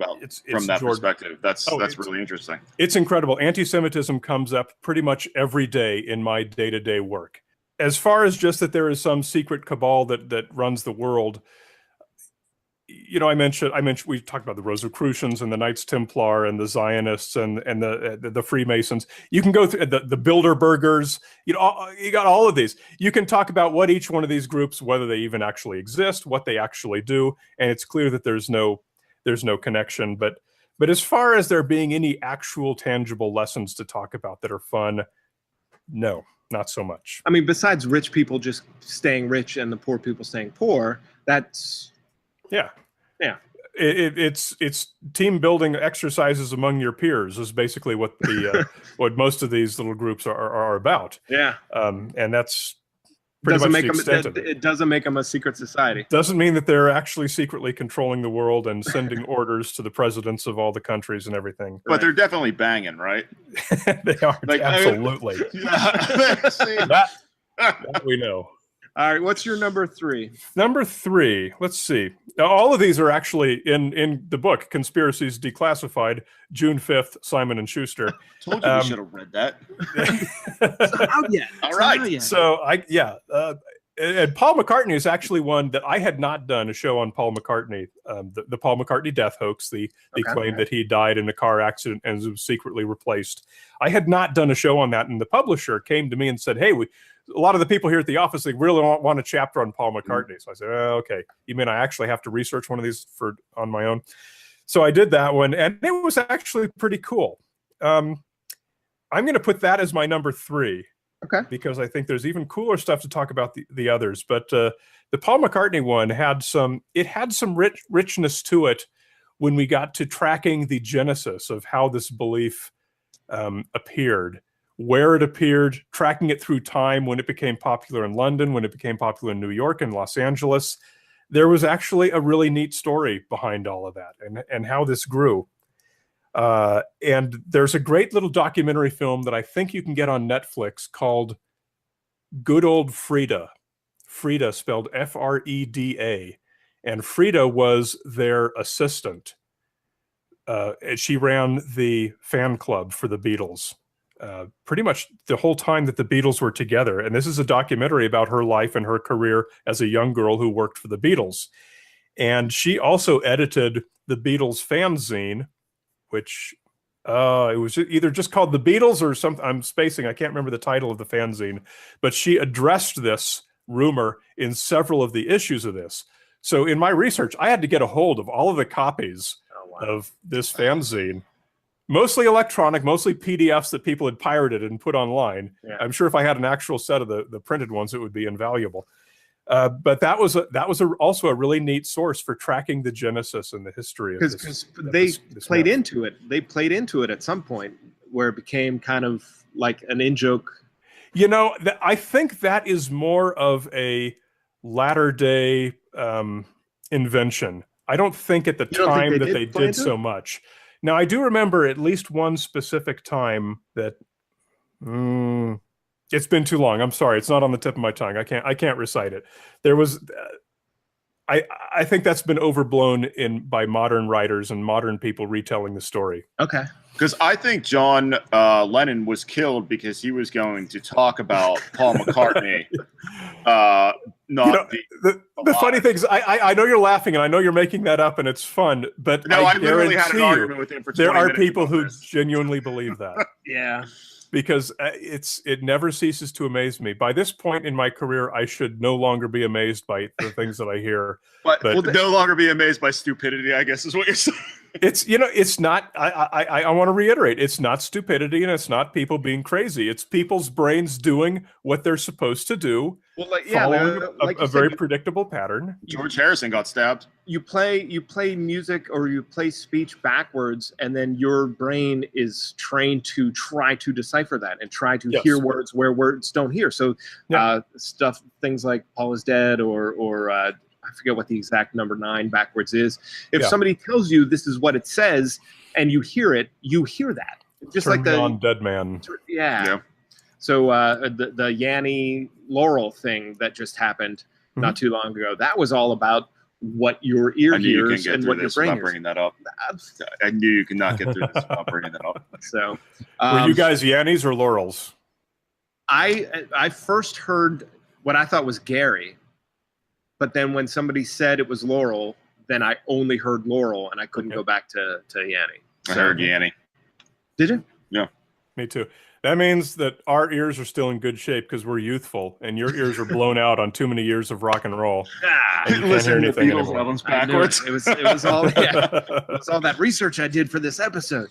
from that perspective. That's really interesting. It's incredible. Anti-Semitism comes up pretty much every day in my day-to-day work. As far as just that there is some secret cabal that runs the world, you know, I mentioned we talked about the Rosicrucians and the Knights Templar and the Zionists and the Freemasons. You can go through the Bilderbergers. You got all of these. You can talk about what each one of these groups, whether they even actually exist, what they actually do, and it's clear that there's no connection. But as far as there being any actual tangible lessons to talk about that are fun, no, not so much. I mean, besides rich people just staying rich and the poor people staying poor, that's... Yeah. Yeah. It's team building exercises among your peers is basically what what most of these little groups are about. Yeah. And that's pretty much the extent of it. It doesn't make them a secret society. Doesn't mean that they're actually secretly controlling the world and sending orders to the presidents of all the countries and everything. But they're definitely banging, right? They are, absolutely. That we know. All right, what's your number 3? Number 3, let's see. Now, all of these are actually in the book, Conspiracies Declassified, June 5th, Simon & Schuster. Told you we should have read that. It's not out yet. All right. So, and Paul McCartney is actually one that I had not done a show on Paul McCartney, the Paul McCartney death hoax, the claim that he died in a car accident and was secretly replaced. I had not done a show on that, and the publisher came to me and said, hey, a lot of the people here at the office, they really want a chapter on Paul McCartney. So I said, oh, okay. You mean I actually have to research one of these on my own? So I did that one, and it was actually pretty cool. I'm going to put that as my number 3. Okay. Because I think there's even cooler stuff to talk about the others. But the Paul McCartney one had some richness to it when we got to tracking the genesis of how this belief appeared. where it appeared, tracking it through time, when it became popular in London, when it became popular in New York and Los Angeles. There was actually a really neat story behind all of that and how this grew. And there's a great little documentary film that I think you can get on Netflix called Good Old Frida. Frida spelled Freda. And Frida was their assistant. She ran the fan club for the Beatles pretty much the whole time that the Beatles were together. And this is a documentary about her life and her career as a young girl who worked for the Beatles. And she also edited the Beatles fanzine, which it was either just called The Beatles or something. I'm spacing. I can't remember the title of the fanzine. But she addressed this rumor in several of the issues of this. So in my research, I had to get a hold of all of the copies of this fanzine. Mostly electronic, mostly PDFs that people had pirated and put online. Yeah. I'm sure if I had an actual set of the printed ones, it would be invaluable. But that was also a really neat source for tracking the genesis and the history of this. Because they played into it. They played into it at some point where it became kind of like an in-joke. You know, I think that is more of a latter-day invention. I don't think at the time that they did so much. Now, I do remember at least one specific time that it's been too long. I'm sorry, it's not on the tip of my tongue. I can't recite it. There was, I think that's been overblown by modern writers and modern people retelling the story. Okay, because I think John Lennon was killed because he was going to talk about Paul McCartney. The funny thing is, I know you're laughing and I know you're making that up and it's fun, but no, I literally had an argument with him for 20 there are minutes people who genuinely believe that. Yeah. Because it never ceases to amaze me. By this point in my career, I should no longer be amazed by the things that I hear. But no longer be amazed by stupidity, I guess is what you're saying. It's not, I want to reiterate, it's not stupidity and it's not people being crazy. It's people's brains doing what they're supposed to do, following a very predictable pattern. George Harrison got stabbed. You play music or you play speech backwards, and then your brain is trained to try to decipher that and try to hear words where words don't hear. So things like Paul is dead or I forget what the exact number 9 backwards is. If somebody tells you this is what it says and you hear that. It's just like the non-dead man. Yeah. So the Yanny Laurel thing that just happened not too long ago, that was all about what your ear hears and what your brain hears. Bringing that up. I knew you could not get through this without bringing that up. So, were you guys Yannies or Laurels? I first heard what I thought was Gary, but then when somebody said it was Laurel, then I only heard Laurel and I couldn't go back to Yanny. I heard Yanny. Did you? Yeah. Me too. That means that our ears are still in good shape because we're youthful, and your ears are blown out on too many years of rock and roll. And you can't hear anything anymore. Albums backwards. It was all it was all that research I did for this episode.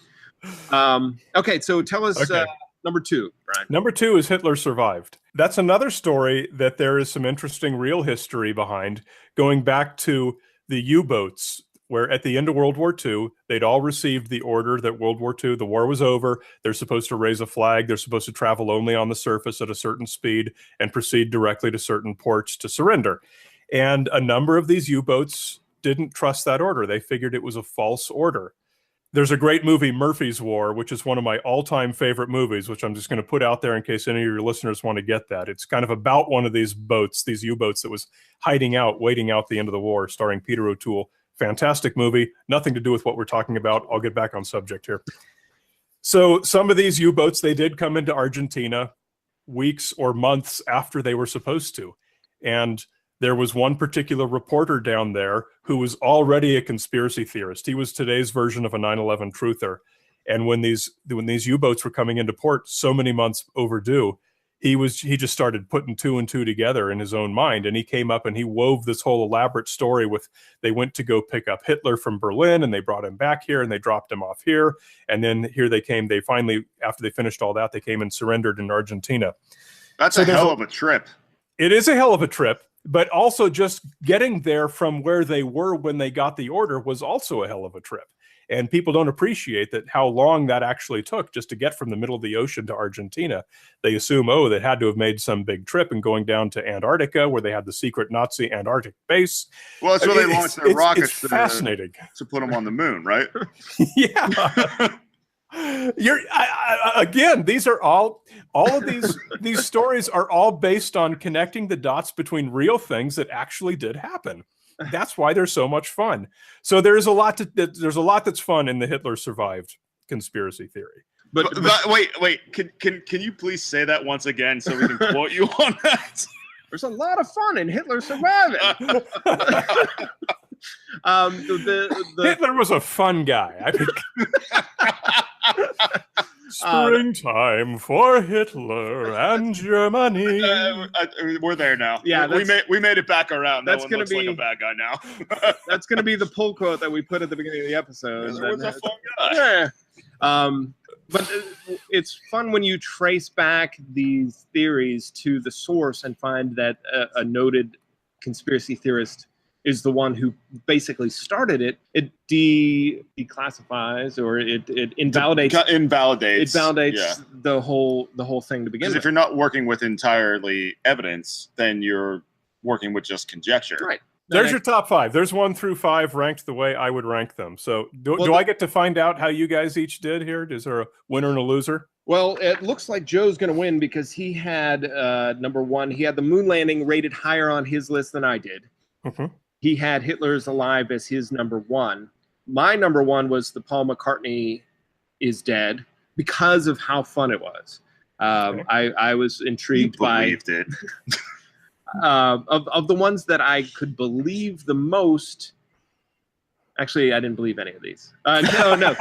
Okay, so tell us number 2, Brian. Number 2 is Hitler Survived. That's another story that there is some interesting real history behind, going back to the U-boats, where at the end of World War II, they'd all received the order that World War II, the war was over. They're supposed to raise a flag. They're supposed to travel only on the surface at a certain speed and proceed directly to certain ports to surrender. And a number of these U-boats didn't trust that order. They figured it was a false order. There's a great movie, Murphy's War, which is one of my all-time favorite movies, which I'm just going to put out there in case any of your listeners want to get that. It's kind of about one of these boats, these U-boats that was hiding out, waiting out the end of the war, starring Peter O'Toole. Fantastic movie. Nothing to do with what we're talking about. I'll get back on subject here. So some of these U-boats, they did come into Argentina weeks or months after they were supposed to. And there was one particular reporter down there who was already a conspiracy theorist. He was today's version of a 9/11 truther. And when these U-boats were coming into port so many months overdue, he just started putting 2 and 2 together in his own mind. And he came up and he wove this whole elaborate story with, they went to go pick up Hitler from Berlin and they brought him back here and they dropped him off here. And then here they came, they finally, after they finished all that, they came and surrendered in Argentina. That's a hell of a trip. It is a hell of a trip, but also just getting there from where they were when they got the order was also a hell of a trip. And people don't appreciate that how long that actually took just to get from the middle of the ocean to Argentina. They assume, they had to have made some big trip and going down to Antarctica where they had the secret Nazi Antarctic base. Well, that's where they launched their rockets it's fascinating. to put them on the moon, right? Yeah. Again, these are all of these stories are all based on connecting the dots between real things that actually did happen. That's why they're so much fun. So there's a lot that's fun in the Hitler survived conspiracy theory. But wait, can you please say that once again so we can quote you on that? There's a lot of fun in Hitler surviving. Hitler was a fun guy. I mean, springtime for Hitler and Germany. We're there now. Yeah, we made it back around. That's going to be like a bad guy now. That's going to be the pull quote that we put at the beginning of the episode. Hitler was a fun guy. Yeah. But it's fun when you trace back these theories to the source and find that a noted conspiracy theorist is the one who basically started it. It declassifies or it invalidates. It validates the whole thing to begin with. Because if you're not working with entirely evidence, then you're working with just conjecture. Right. There's your top 5. There's 1 through 5 ranked the way I would rank them. So do I get to find out how you guys each did here? Is there a winner and a loser? Well, it looks like Joe's going to win because he had number 1. He had the moon landing rated higher on his list than I did. Mm-hmm. He had Hitler's Alive as his number 1. My number 1 was the Paul McCartney is Dead because of how fun it was. I was intrigued by it. Of the ones that I could believe the most. Actually, I didn't believe any of these. No.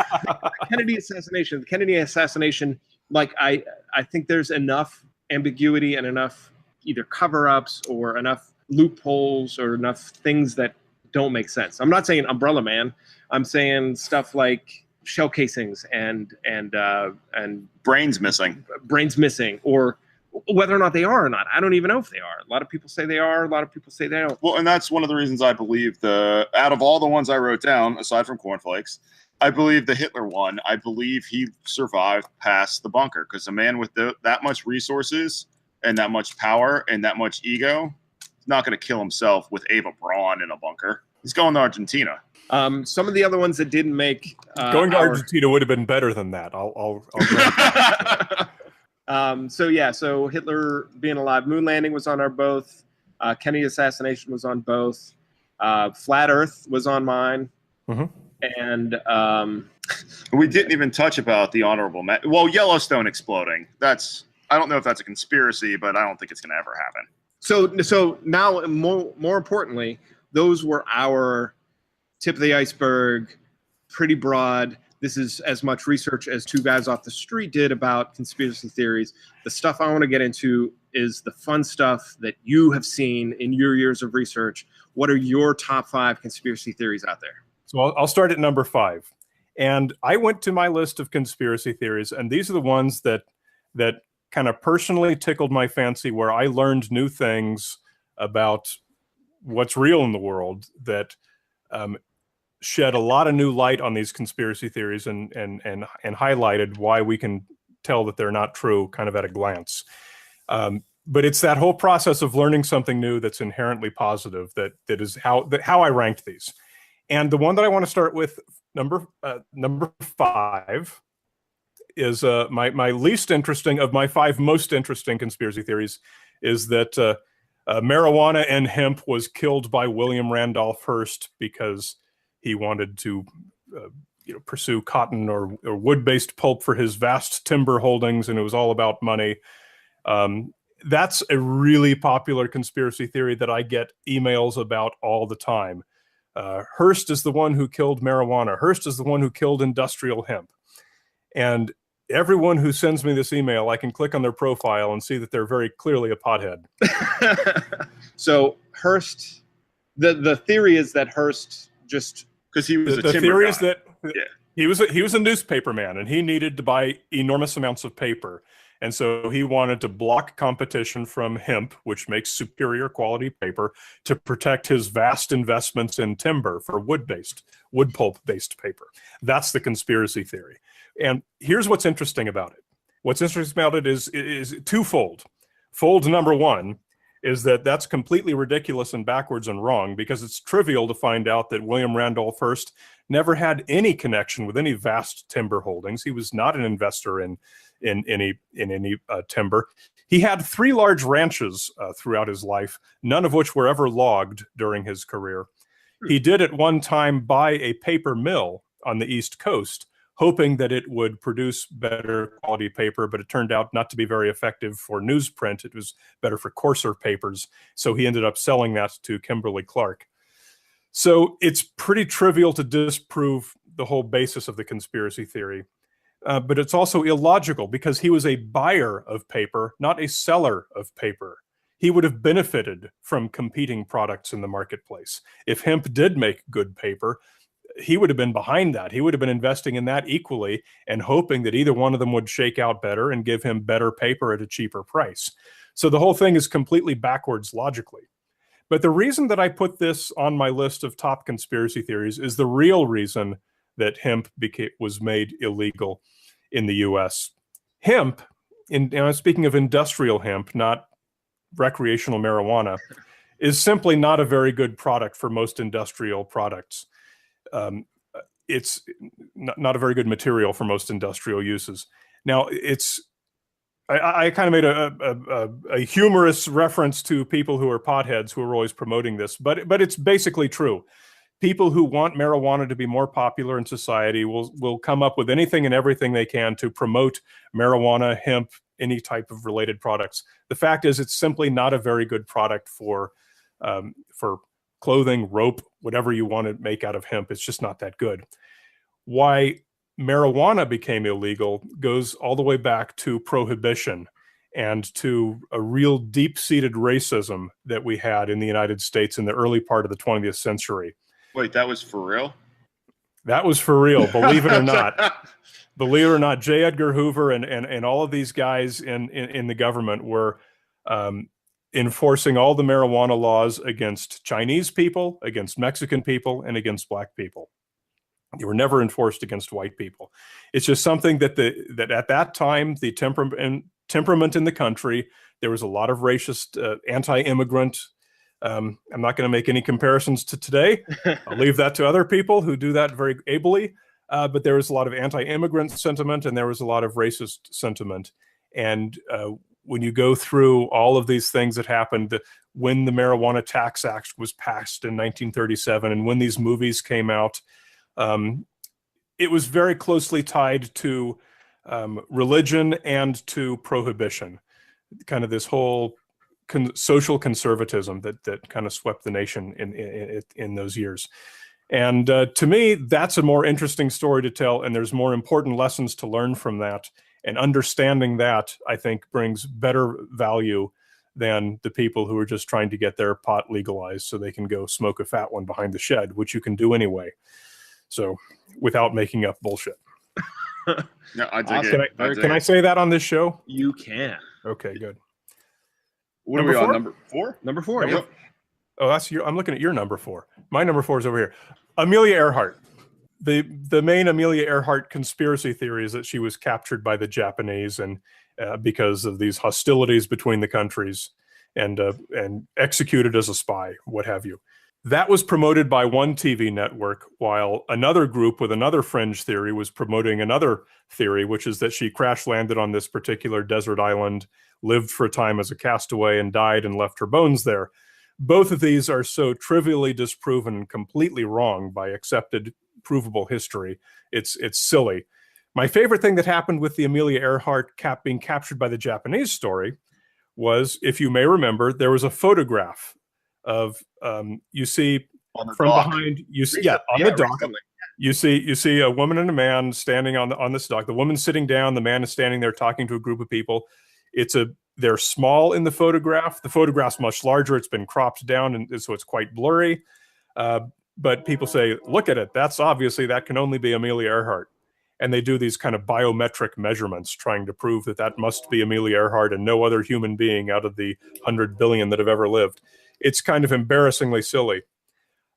Kennedy assassination. The Kennedy assassination. Like I think there's enough ambiguity and enough either cover-ups or enough loopholes or enough things that don't make sense. I'm not saying Umbrella Man. I'm saying stuff like shell casings and brains missing, or whether or not they are or not. I don't even know if they are. A lot of people say they are. A lot of people say they don't. Well, and that's one of the reasons I believe out of all the ones I wrote down, aside from Cornflakes, I believe the Hitler one, I believe he survived past the bunker because a man with that much resources and that much power and that much ego is not going to kill himself with Eva Braun in a bunker. He's going to Argentina. Some of the other ones that didn't make going to Argentina would have been better than that. I'll So Hitler being alive, moon landing was on our both. Kennedy assassination was on both. Flat Earth was on mine. Mm-hmm. And we didn't even touch about the honorable Yellowstone exploding. I don't know if that's a conspiracy, but I don't think it's going to ever happen. So now more importantly, those were our tip of the iceberg, pretty broad. This is as much research as two guys off the street did about conspiracy theories. The stuff I want to get into is the fun stuff that you have seen in your years of research. What are your top 5 conspiracy theories out there? So I'll start at number 5. And I went to my list of conspiracy theories, and these are the ones that kind of personally tickled my fancy, where I learned new things about what's real in the world that shed a lot of new light on these conspiracy theories and highlighted why we can tell that they're not true kind of at a glance. But it's that whole process of learning something new that's inherently positive that is how I ranked these. And the one that I want to start with, number 5, is my least interesting of my 5 most interesting conspiracy theories is that marijuana and hemp was killed by William Randolph Hearst because he wanted to pursue cotton or wood-based pulp for his vast timber holdings, and it was all about money. That's a really popular conspiracy theory that I get emails about all the time. Hearst is the one who killed marijuana. Hearst is the one who killed industrial hemp. And everyone who sends me this email, I can click on their profile and see that they're very clearly a pothead. So Hearst, the theory is that Hearst just... Because he was a timber theory guy. is that He was a newspaper man, and he needed to buy enormous amounts of paper. And so he wanted to block competition from hemp, which makes superior quality paper, to protect his vast investments in timber for wood pulp-based paper. That's the conspiracy theory. And here's what's interesting about it. What's interesting about it is twofold. Fold number one is that that's completely ridiculous and backwards and wrong, because it's trivial to find out that William Randolph Hearst never had any connection with any vast timber holdings. He was not an investor in any timber. He had 3 large ranches throughout his life, none of which were ever logged during his career. He did at one time buy a paper mill on the East Coast, hoping that it would produce better quality paper, but it turned out not to be very effective for newsprint. It was better for coarser papers. So he ended up selling that to Kimberly-Clark. So it's pretty trivial to disprove the whole basis of the conspiracy theory. But it's also illogical, because he was a buyer of paper, not a seller of paper. He would have benefited from competing products in the marketplace. If hemp did make good paper, he would have been behind that. He would have been investing in that equally and hoping that either one of them would shake out better and give him better paper at a cheaper price. So the whole thing is completely backwards logically. But the reason that I put this on my list of top conspiracy theories is the real reason that hemp was made illegal in the US. Hemp, speaking of industrial hemp, not recreational marijuana, is simply not a very good product for most industrial products. It's not a very good material for most industrial uses. Now, I kind of made a humorous reference to people who are potheads who are always promoting this, but it's basically true. People who want marijuana to be more popular in society will come up with anything and everything they can to promote marijuana, hemp, any type of related products. The fact is, it's simply not a very good product for clothing, rope, whatever you want to make out of hemp. It's just not that good. Why marijuana became illegal goes all the way back to prohibition and to a real deep-seated racism that we had in the United States in the early part of the 20th century. Wait, that was for real? That was for real, believe it or not. Believe it or not, J. Edgar Hoover and all of these guys in the government were enforcing all the marijuana laws against Chinese people, against Mexican people, and against black people. They were never enforced against white people. It's just something that at that time, the temperament in the country, there was a lot of racist, anti-immigrant. I'm not going to make any comparisons to today. I'll leave that to other people who do that very ably. But there was a lot of anti-immigrant sentiment, and there was a lot of racist sentiment. And when you go through all of these things that happened, when the Marijuana Tax Act was passed in 1937, and when these movies came out, it was very closely tied to religion and to prohibition. Kind of this whole social conservatism that kind of swept the nation in those years. And to me, that's a more interesting story to tell, and there's more important lessons to learn from that. And understanding that, I think, brings better value than the people who are just trying to get their pot legalized so they can go smoke a fat one behind the shed, which you can do anyway. So without making up bullshit. No, I dig it. Can I say that on this show? You can. Okay, good. What are we on? Number 4? Number 4. Yep. Oh, that's I'm looking at your number 4. My number 4 is over here. Amelia Earhart. The main Amelia Earhart conspiracy theory is that she was captured by the Japanese and because of these hostilities between the countries and executed as a spy, what have you. That was promoted by one TV network, while another group with another fringe theory was promoting another theory, which is that she crash landed on this particular desert island, lived for a time as a castaway, and died and left her bones there. Both of these are so trivially disproven and completely wrong by accepted, provable history. It's silly. My favorite thing that happened with the Amelia Earhart being captured by the Japanese story was, if you may remember, there was a photograph of you see from dock. Behind you see on the dock you see a woman and a man standing on this dock. The woman's sitting down, the man is standing there talking to a group of people. They're small in the photograph. The photograph's much larger. It's been cropped down, and so it's quite blurry. but people say, look at it. That can only be Amelia Earhart. And they do these kind of biometric measurements trying to prove that must be Amelia Earhart and no other human being out of the 100 billion that have ever lived. It's kind of embarrassingly silly.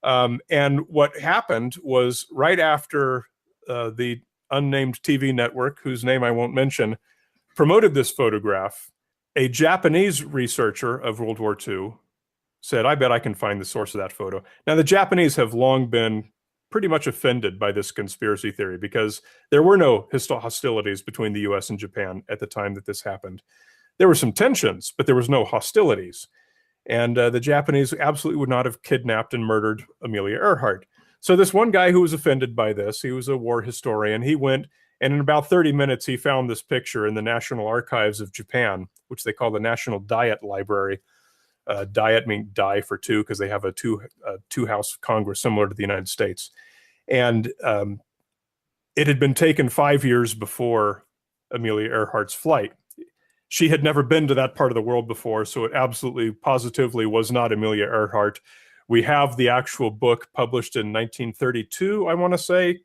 And what happened was right after the unnamed TV network, whose name I won't mention, promoted this photograph, a Japanese researcher of World War II said, I bet I can find the source of that photo. Now, the Japanese have long been pretty much offended by this conspiracy theory because there were no hostilities between the US and Japan at the time that this happened. There were some tensions, but there was no hostilities. And the Japanese absolutely would not have kidnapped and murdered Amelia Earhart. So this one guy who was offended by this, he was a war historian, he went and in about 30 minutes, he found this picture in the National Archives of Japan, which they call the National Diet Library. Diet means die for two because they have a two-house Congress similar to the United States. And it had been taken 5 years before Amelia Earhart's flight. She had never been to that part of the world before, so it absolutely, positively was not Amelia Earhart. We have the actual book published in 1932, I want to say,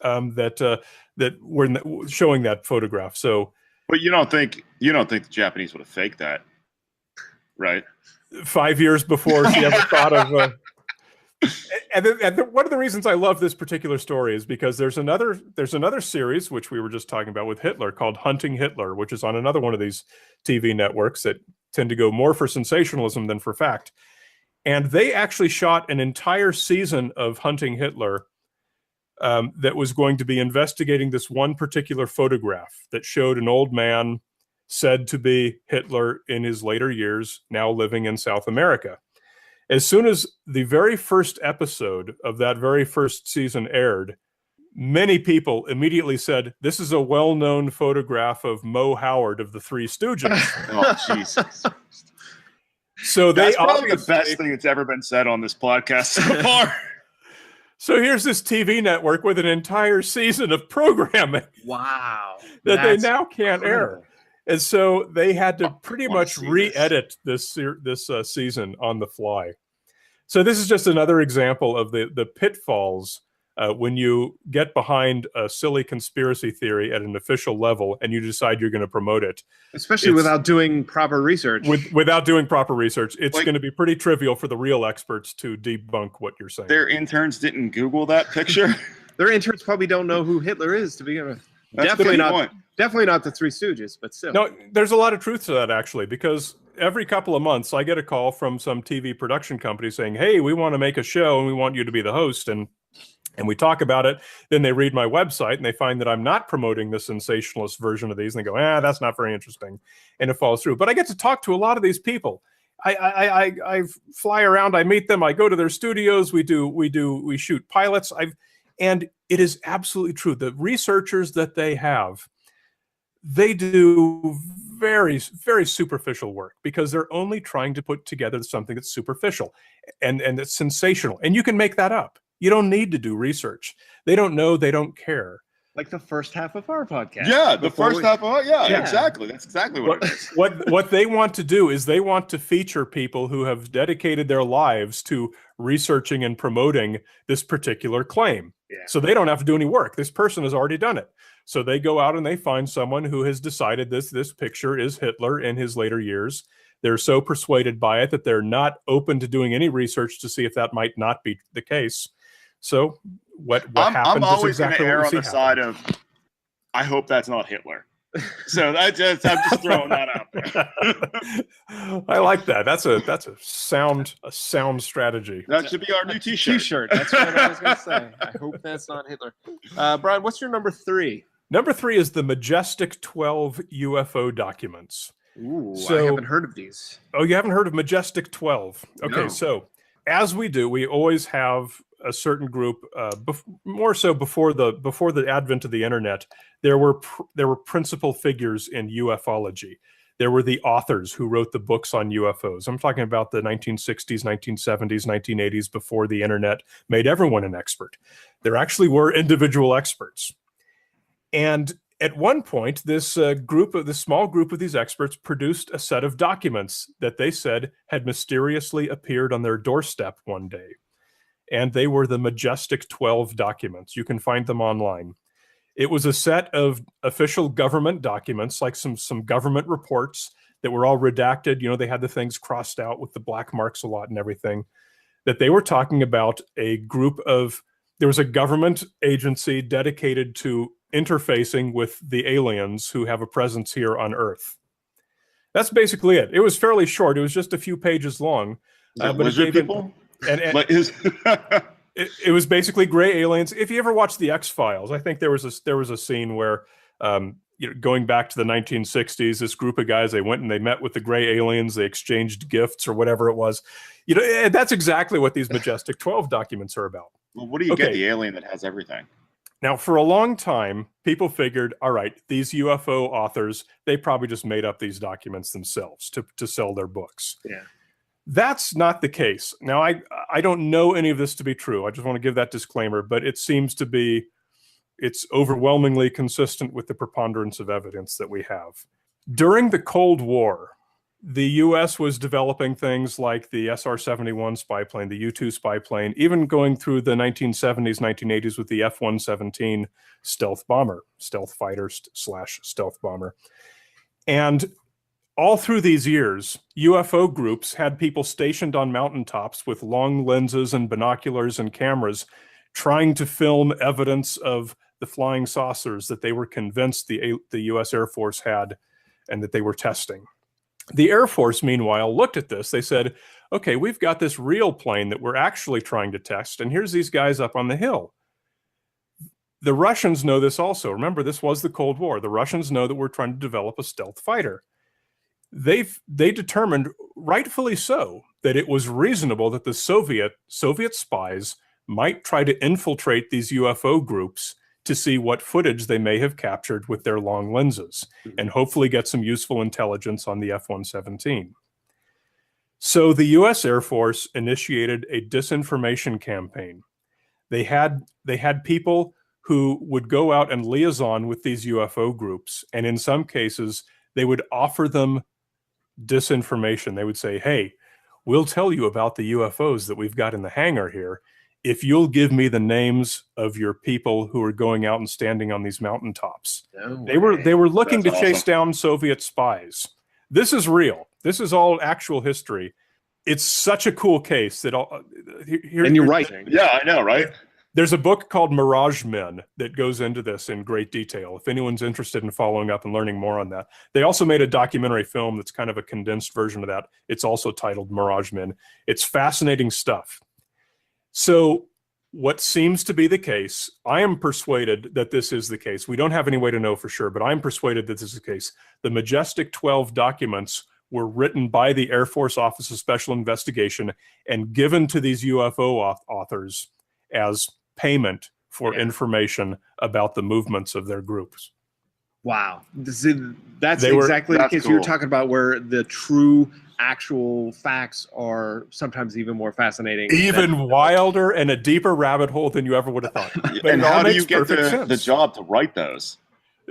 that we're showing that photograph. So, but you don't think the Japanese would have faked that, right? 5 years before she ever thought of. One of the reasons I love this particular story is because there's another series which we were just talking about with Hitler called Hunting Hitler, which is on another one of these TV networks that tend to go more for sensationalism than for fact. And they actually shot an entire season of Hunting Hitler that was going to be investigating this one particular photograph that showed an old man said to be Hitler in his later years, now living in South America. As soon as the very first episode of that very first season aired, many people immediately said, this is a well-known photograph of Mo Howard of the Three Stooges. Oh, Jesus. So that's probably the best thing that's ever been said on this podcast so far. So here's this TV network with an entire season of programming. Wow. That they now can't air. And so they had to pretty much re-edit this season on the fly. So this is just another example of the pitfalls when you get behind a silly conspiracy theory at an official level and you decide you're going to promote it. Especially without doing proper research. Without doing proper research, it's going to be pretty trivial for the real experts to debunk what you're saying. Their interns didn't Google that picture. Their interns probably don't know who Hitler is to begin with. Definitely not the Three Stooges, but still. No, there's a lot of truth to that, actually, because every couple of months I get a call from some TV production company saying, hey, we want to make a show and we want you to be the host. And we talk about it. Then they read my website and they find that I'm not promoting the sensationalist version of these. And they go, that's not very interesting. And it falls through. But I get to talk to a lot of these people. I fly around, I meet them, I go to their studios, we shoot pilots. And it is absolutely true. The researchers that they have, they do very, very superficial work because they're only trying to put together something that's superficial and it's sensational. And you can make that up. You don't need to do research. They don't know. They don't care. Like the first half of our podcast. Yeah, exactly. That's exactly what it is. What they want to do is they want to feature people who have dedicated their lives to researching and promoting this particular claim. Yeah. So they don't have to do any work. This person has already done it. So they go out and they find someone who has decided this picture is Hitler in his later years. They're so persuaded by it that they're not open to doing any research to see if that might not be the case. So what happens I'm always is exactly going to err what we on the see side happen. of, I hope that's not Hitler. So I'm just throwing that out there. I like that. That's a sound strategy. That should be our new T-shirt. T-shirt. That's what I was going to say. I hope that's not Hitler. Brian, what's your number 3? Number 3 is the Majestic 12 UFO documents. Ooh, I haven't heard of these. Oh, you haven't heard of Majestic 12? Okay, No. So as we do, we always have a certain group. More so before the advent of the internet, there were principal figures in ufology. There were the authors who wrote the books on UFOs. I'm talking about the 1960s, 1970s, 1980s, before the internet made everyone an expert. There actually were individual experts. And at one point, this small group of these experts produced a set of documents that they said had mysteriously appeared on their doorstep one day. and they were the Majestic 12 documents. You can find them online. It was a set of official government documents, like some government reports that were all redacted. You know, they had the things crossed out with the black marks a lot and everything, that they were talking about a group of, there was a government agency dedicated to interfacing with the aliens who have a presence here on Earth. That's basically it. It was fairly short. It was just a few pages long. But lizard people? It was basically gray aliens. If you ever watched the X-Files, I think there was a scene where, going back to the 1960s, this group of guys, they went and they met with the gray aliens. They exchanged gifts or whatever it was. That's exactly what these Majestic 12 documents are about. Well, what do you get the alien that has everything? Now, for a long time, people figured, all right, these UFO authors, they probably just made up these documents themselves to sell their books. Yeah. That's not the case. Now, I don't know any of this to be true. I just want to give that disclaimer, but it seems to be, it's overwhelmingly consistent with the preponderance of evidence that we have. During the Cold War, the U.S. was developing things like the SR-71 spy plane, the U-2 spy plane, even going through the 1970s, 1980s with the F-117 stealth bomber, stealth fighter / stealth bomber. And all through these years, UFO groups had people stationed on mountaintops with long lenses and binoculars and cameras trying to film evidence of the flying saucers that they were convinced the U.S. Air Force had and that they were testing. The Air Force, meanwhile, looked at this. They said, okay, we've got this real plane that we're actually trying to test, and here's these guys up on the hill. The Russians know this also. Remember, this was the Cold War. The Russians know that we're trying to develop a stealth fighter. They determined, rightfully so, that it was reasonable that the Soviet spies might try to infiltrate these UFO groups to see what footage they may have captured with their long lenses and hopefully get some useful intelligence on the F-117. So the U.S. Air Force initiated a disinformation campaign. They had people who would go out and liaison with these UFO groups, and in some cases, they would offer them disinformation. They would say, hey, we'll tell you about the UFOs that we've got in the hangar here if you'll give me the names of your people who are going out and standing on these mountaintops. No they were looking to chase down Soviet spies. This is real. This is all actual history. It's such a cool case that and you're right. Yeah, I know, right? There's a book called Mirage Men that goes into this in great detail. If anyone's interested in following up and learning more on that. They also made a documentary film that's kind of a condensed version of that. It's also titled Mirage Men. It's fascinating stuff. So what seems to be the case, I am persuaded that this is the case. We don't have any way to know for sure, but I'm persuaded that this is the case. The Majestic 12 documents were written by the Air Force Office of Special Investigation and given to these UFO authors as payment for information about the movements of their groups. Wow. That's exactly the case you're talking about, where the true actual facts are sometimes even more fascinating. Even wilder and a deeper rabbit hole than you ever would have thought. But and how do you get the job to write those?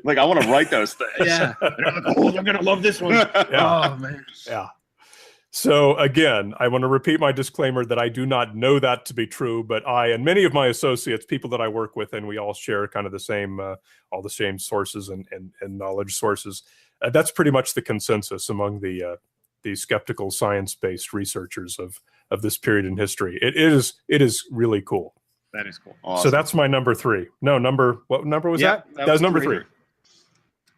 Like, I want to write those things. Yeah. Oh, I'm going to love this one. Yeah. Oh, man. Yeah. So again, I want to repeat my disclaimer that I do not know that to be true, but I and many of my associates, people that I work with, and we all share kind of the same, all the same sources and knowledge sources. That's pretty much the consensus among the skeptical science-based researchers of this period in history. It is really cool. That is cool. Awesome. So that's my number 3. No, what number was that? That was number 3.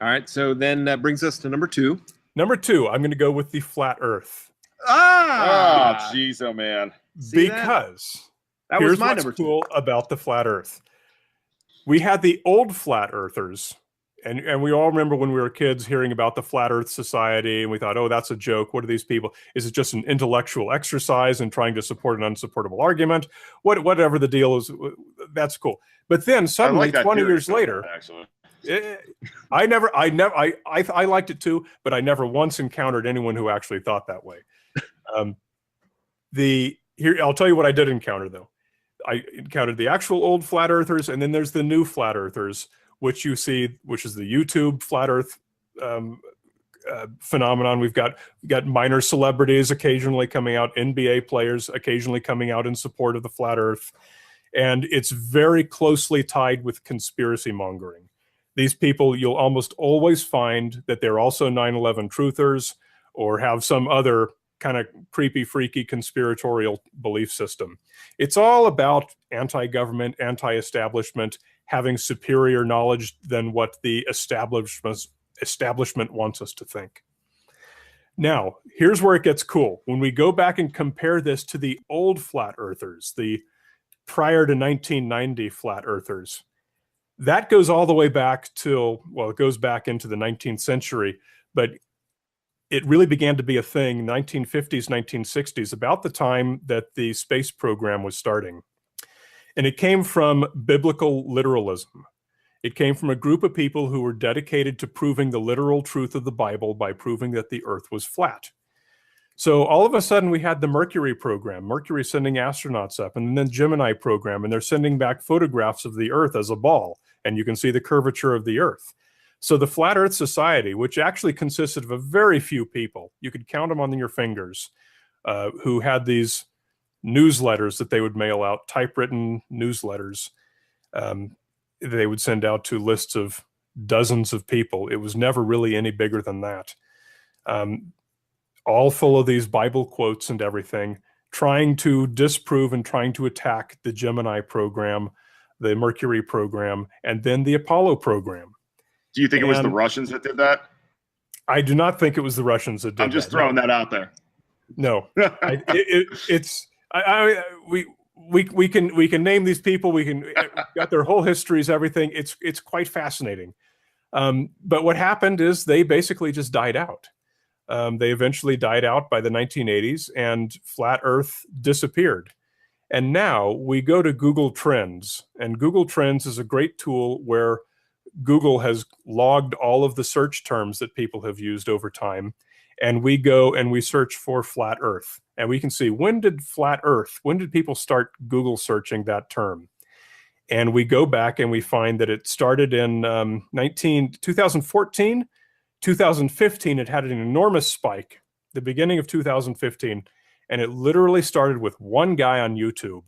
All right. So then that brings us to number 2. Number 2, I'm going to go with the flat Earth. Oh, jeez, oh man. Because that was here's my what's number cool about the flat Earth. We had the old flat earthers, and we all remember when we were kids hearing about the Flat Earth Society, and we thought, oh, that's a joke. What are these people? Is it just an intellectual exercise and trying to support an unsupportable argument? Whatever the deal is, that's cool. But then suddenly, 20 years later, actually. I liked it too, but I never once encountered anyone who actually thought that way. I'll tell you what I did encounter though. I encountered the actual old flat earthers, and then there's the new flat earthers, which you see, which is the YouTube flat Earth phenomenon. We've got minor celebrities occasionally coming out, NBA players occasionally coming out in support of the flat Earth, and it's very closely tied with conspiracy mongering. These people, you'll almost always find that they're also 9/11 truthers or have some other kind of creepy, freaky, conspiratorial belief system. It's all about anti-government, anti-establishment, having superior knowledge than what the establishment wants us to think. Now, here's where it gets cool. When we go back and compare this to the old flat earthers, the prior to 1990 flat earthers, that goes all the way back to, well, it goes back into the 19th century, but it really began to be a thing 1950s, 1960s, about the time that the space program was starting. And it came from biblical literalism. It came from a group of people who were dedicated to proving the literal truth of the Bible by proving that the Earth was flat. So all of a sudden we had the Mercury program, Mercury sending astronauts up, and then the Gemini program, and they're sending back photographs of the Earth as a ball, and you can see the curvature of the Earth. So the Flat Earth Society, which actually consisted of a very few people, you could count them on your fingers, who had these newsletters that they would mail out, typewritten newsletters. They would send out to lists of dozens of people. It was never really any bigger than that. All full of these Bible quotes and everything, trying to disprove and trying to attack the Gemini program, the Mercury program, and then the Apollo program. Do you think it was the Russians that did that? I do not think it was the Russians that did that. I'm just throwing that out there. No, we can name these people. We can got their whole histories, everything. It's quite fascinating. But what happened is they basically just died out. They eventually died out by the 1980s, and flat Earth disappeared. And now we go to Google Trends, and Google Trends is a great tool where Google has logged all of the search terms that people have used over time. And we go and we search for flat Earth. And we can see, when did people start Google searching that term? And we go back and we find that it started in 2014, 2015. It had an enormous spike, the beginning of 2015. And it literally started with one guy on YouTube.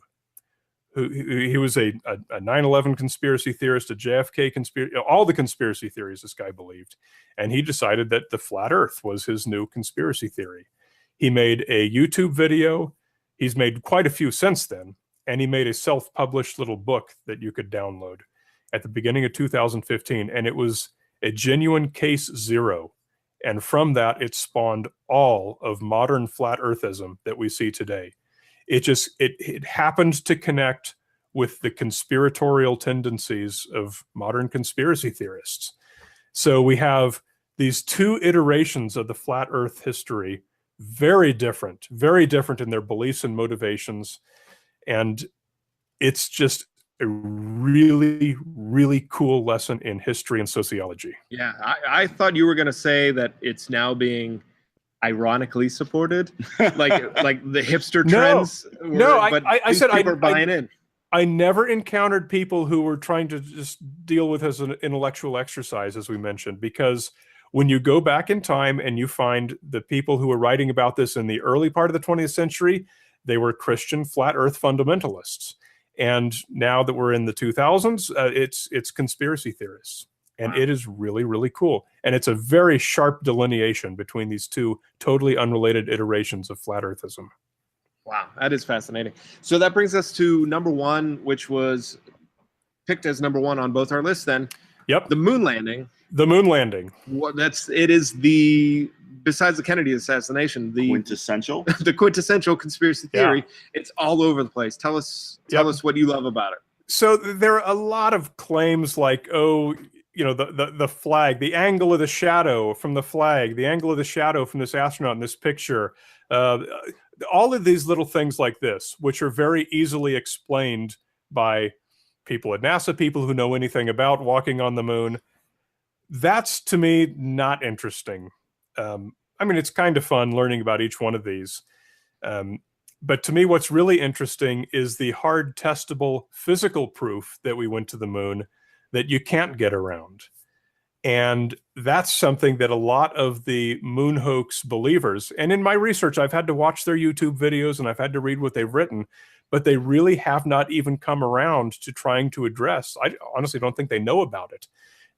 He was a 9/11 conspiracy theorist, a JFK conspiracy, all the conspiracy theories this guy believed. And he decided that the flat Earth was his new conspiracy theory. He made a YouTube video. He's made quite a few since then. And he made a self-published little book that you could download at the beginning of 2015. And it was a genuine case zero. And from that, it spawned all of modern flat Earthism that we see today. It happened to connect with the conspiratorial tendencies of modern conspiracy theorists. So we have these two iterations of the flat Earth history, very different in their beliefs and motivations. And it's just a really, really cool lesson in history and sociology. Yeah, I thought you were going to say that it's now being ironically supported, like the hipster trends. I said people are buying in. I never encountered people who were trying to just deal with as an intellectual exercise, as we mentioned, because when you go back in time and you find the people who were writing about this in the early part of the 20th century, they were Christian flat Earth fundamentalists. And now that we're in the 2000s, it's conspiracy theorists. And it is really, really cool. And it's a very sharp delineation between these two totally unrelated iterations of flat Earthism. Wow, that is fascinating. So that brings us to number one, which was picked as number one on both our lists then. Yep. The moon landing. The moon landing. It is the, besides the Kennedy assassination, the quintessential conspiracy theory. Yeah. It's all over the place. Tell us what you love about it. So there are a lot of claims like, the flag, the angle of the shadow from the flag, the angle of the shadow from this astronaut in this picture, all of these little things like this, which are very easily explained by people at NASA, people who know anything about walking on the moon. That's, to me, not interesting. It's kind of fun learning about each one of these. But to me, what's really interesting is the hard, testable physical proof that we went to the moon that you can't get around. And that's something that a lot of the moon hoax believers, and in my research, I've had to watch their YouTube videos and I've had to read what they've written, but they really have not even come around to trying to address. I honestly don't think they know about it.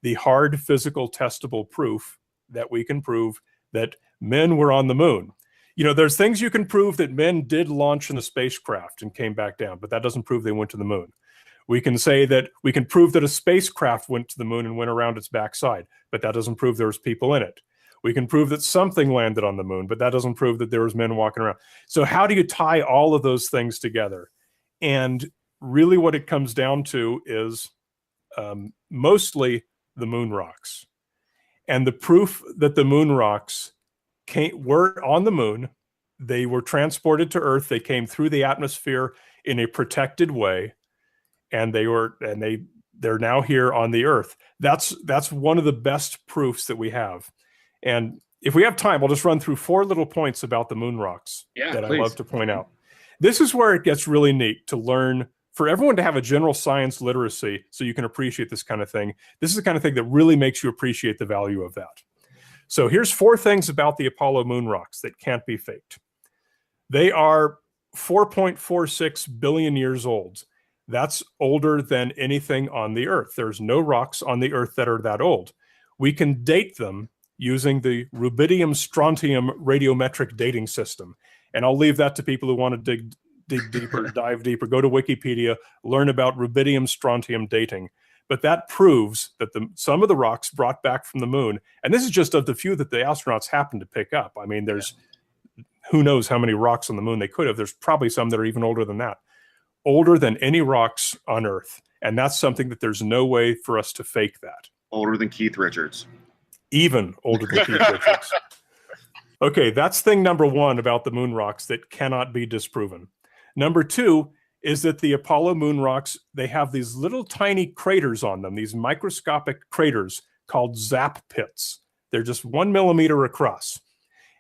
The hard physical testable proof that we can prove that men were on the moon. You know, there's things you can prove that men did launch in a spacecraft and came back down, but that doesn't prove they went to the moon. We can say that we can prove that a spacecraft went to the moon and went around its backside, but that doesn't prove there was people in it. We can prove that something landed on the moon, but that doesn't prove that there was men walking around. So how do you tie all of those things together? And really what it comes down to is mostly the moon rocks. And the proof that the moon rocks were on the moon, they were transported to Earth, they came through the atmosphere in a protected way, and they're now here on the Earth. That's one of the best proofs that we have. And if we have time, I'll just run through 4 little points about the moon rocks that please. I love to point out. This is where it gets really neat to learn, for everyone to have a general science literacy so you can appreciate this kind of thing. This is the kind of thing that really makes you appreciate the value of that. So here's 4 things about the Apollo moon rocks that can't be faked. They are 4.46 billion years old. That's older than anything on the Earth. There's no rocks on the Earth that are that old. We can date them using the rubidium-strontium radiometric dating system. And I'll leave that to people who want to dig deeper, dive deeper, go to Wikipedia, learn about rubidium-strontium dating. But that proves that some of the rocks brought back from the moon, and this is just of the few that the astronauts happened to pick up. I mean, there's who knows how many rocks on the moon they could have. There's probably some that are even older than that. Older than any rocks on Earth. And that's something that there's no way for us to fake that. Older than Keith Richards. Even older than Keith Richards. Okay, that's thing number 1 about the moon rocks that cannot be disproven. Number 2 is that the Apollo moon rocks, they have these little tiny craters on them, these microscopic craters called zap pits. They're just 1 millimeter across.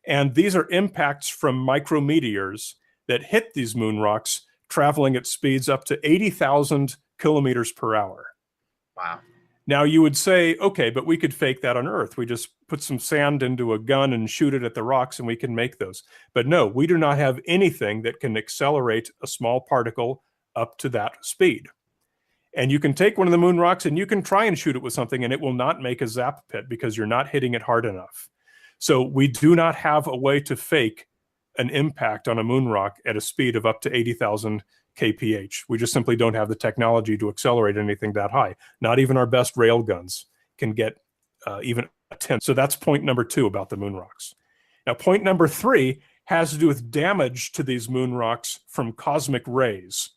And these are impacts from micrometeors that hit these moon rocks traveling at speeds up to 80,000 kilometers per hour. Wow. Now you would say, okay, but we could fake that on Earth. We just put some sand into a gun and shoot it at the rocks and we can make those. But no, we do not have anything that can accelerate a small particle up to that speed. And you can take one of the moon rocks and you can try and shoot it with something and it will not make a zap pit because you're not hitting it hard enough. So we do not have a way to fake an impact on a moon rock at a speed of up to 80,000 kph. We just simply don't have the technology to accelerate anything that high. Not even our best rail guns can get even a 10. So that's point number 2 about the moon rocks. Now, point number 3 has to do with damage to these moon rocks from cosmic rays.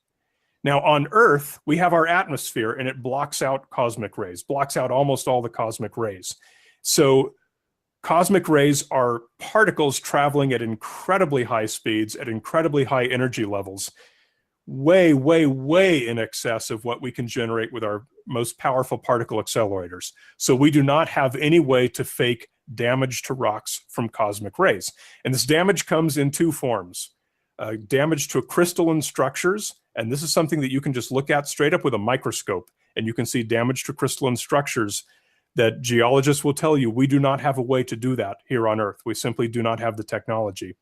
Now, on Earth, we have our atmosphere, and it blocks out cosmic rays, blocks out almost all the cosmic rays. So cosmic rays are particles traveling at incredibly high speeds, at incredibly high energy levels, way, way, way in excess of what we can generate with our most powerful particle accelerators. So we do not have any way to fake damage to rocks from cosmic rays. And this damage comes in 2 forms. Damage to crystalline structures, and this is something that you can just look at straight up with a microscope, and you can see damage to crystalline structures that geologists will tell you we do not have a way to do that here on Earth. We simply do not have the technology.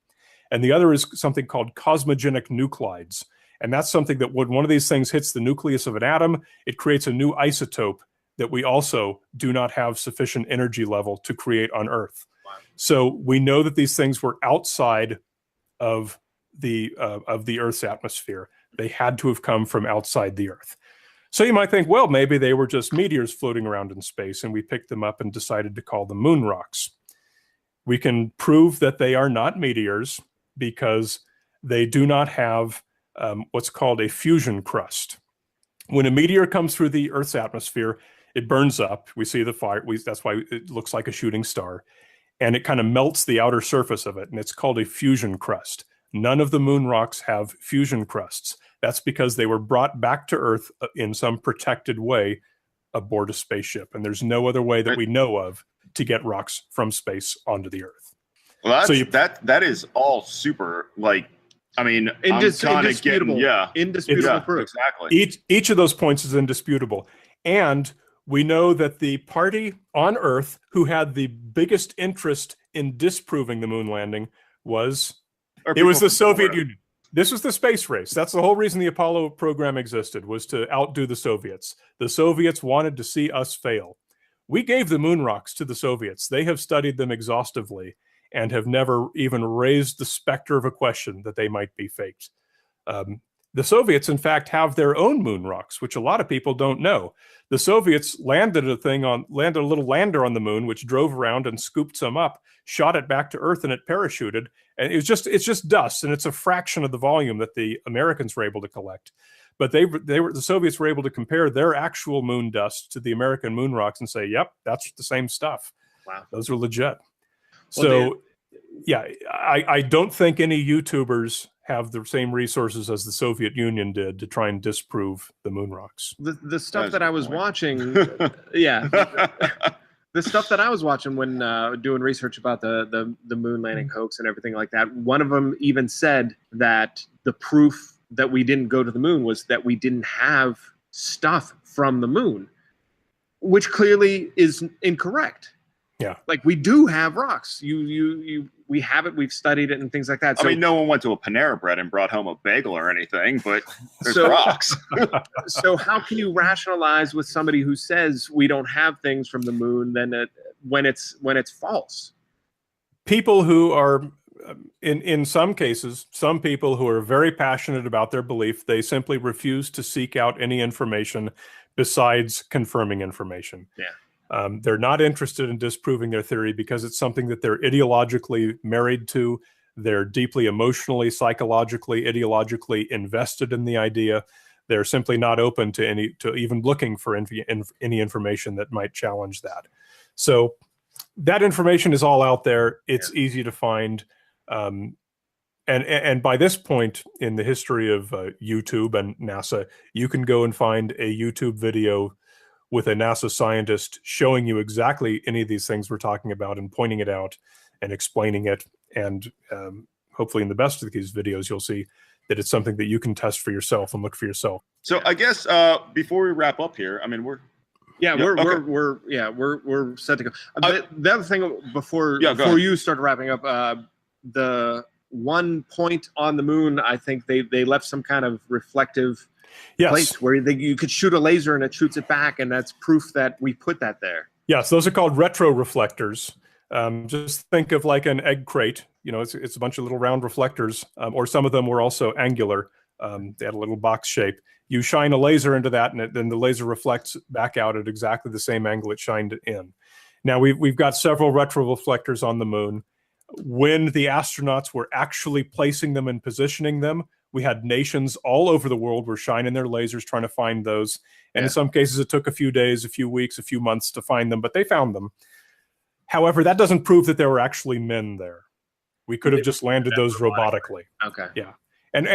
And the other is something called cosmogenic nuclides. And that's something that when one of these things hits the nucleus of an atom, it creates a new isotope that we also do not have sufficient energy level to create on Earth. Wow. So we know that these things were outside of the Earth's atmosphere. They had to have come from outside the Earth. So you might think, well, maybe they were just meteors floating around in space and we picked them up and decided to call them moon rocks. We can prove that they are not meteors because they do not have what's called a fusion crust. When a meteor comes through the Earth's atmosphere, it burns up. We see the fire. That's why it looks like a shooting star. And it kind of melts the outer surface of it, and it's called a fusion crust. None of the moon rocks have fusion crusts. That's because they were brought back to Earth in some protected way aboard a spaceship. And there's no other way that we know of to get rocks from space onto the Earth. Well, that is all super, like, I mean, indisputable. Indisputable proof. Exactly. Each of those points is indisputable. And We know that the party on Earth who had the biggest interest in disproving the moon landing was the Soviet Union. This was the space race. That's the whole reason the Apollo program existed, was to outdo the Soviets. The Soviets wanted to see us fail. We gave the moon rocks to the Soviets. They have studied them exhaustively and have never even raised the specter of a question that they might be faked. The Soviets, in fact, have their own moon rocks, which a lot of people don't know. The Soviets landed a little lander on the moon, which drove around and scooped some up, shot it back to Earth, and it parachuted. And it's just dust, and it's a fraction of the volume that the Americans were able to collect. But the Soviets were able to compare their actual moon dust to the American moon rocks and say, yep, that's the same stuff. Wow. Those are legit. So, yeah, I don't think any YouTubers have the same resources as the Soviet Union did to try and disprove the moon rocks. The stuff that I was watching, yeah, the stuff that I was watching when doing research about the moon landing hoax and everything like that, one of them even said that the proof that we didn't go to the moon was that we didn't have stuff from the moon, which clearly is incorrect. Yeah, like we do have rocks. We have it. We've studied it and things like that. I mean, no one went to a Panera Bread and brought home a bagel or anything, but there's rocks. So how can you rationalize with somebody who says we don't have things from the moon when it's false? People who are, in some cases, some people who are very passionate about their belief, they simply refuse to seek out any information besides confirming information. Yeah. They're not interested in disproving their theory because it's something that they're ideologically married to. They're deeply emotionally, psychologically, ideologically invested in the idea. They're simply not open to even looking for any information that might challenge that. So that information is all out there. It's easy to find. And by this point in the history of YouTube and NASA, you can go and find a YouTube video with a NASA scientist showing you exactly any of these things we're talking about and pointing it out and explaining it. And hopefully in the best of these videos, you'll see that it's something that you can test for yourself and look for yourself. So I guess before we wrap up here, I mean, we're set to go. The other thing before you start wrapping up, the one point on the moon, I think they left some kind of reflective place where you could shoot a laser and it shoots it back, and that's proof that we put that there. Yes, those are called retroreflectors. Just think of like an egg crate. You know, it's a bunch of little round reflectors, or some of them were also angular. They had a little box shape. You shine a laser into that, and then the laser reflects back out at exactly the same angle it shined in. Now, we've got several retroreflectors on the moon. When the astronauts were actually placing them and positioning them, we had nations all over the world were shining their lasers trying to find those. And in some cases, it took a few days, a few weeks, a few months to find them, but they found them. However, that doesn't prove that there were actually men there. We could have just landed those robotically. Okay. Yeah. And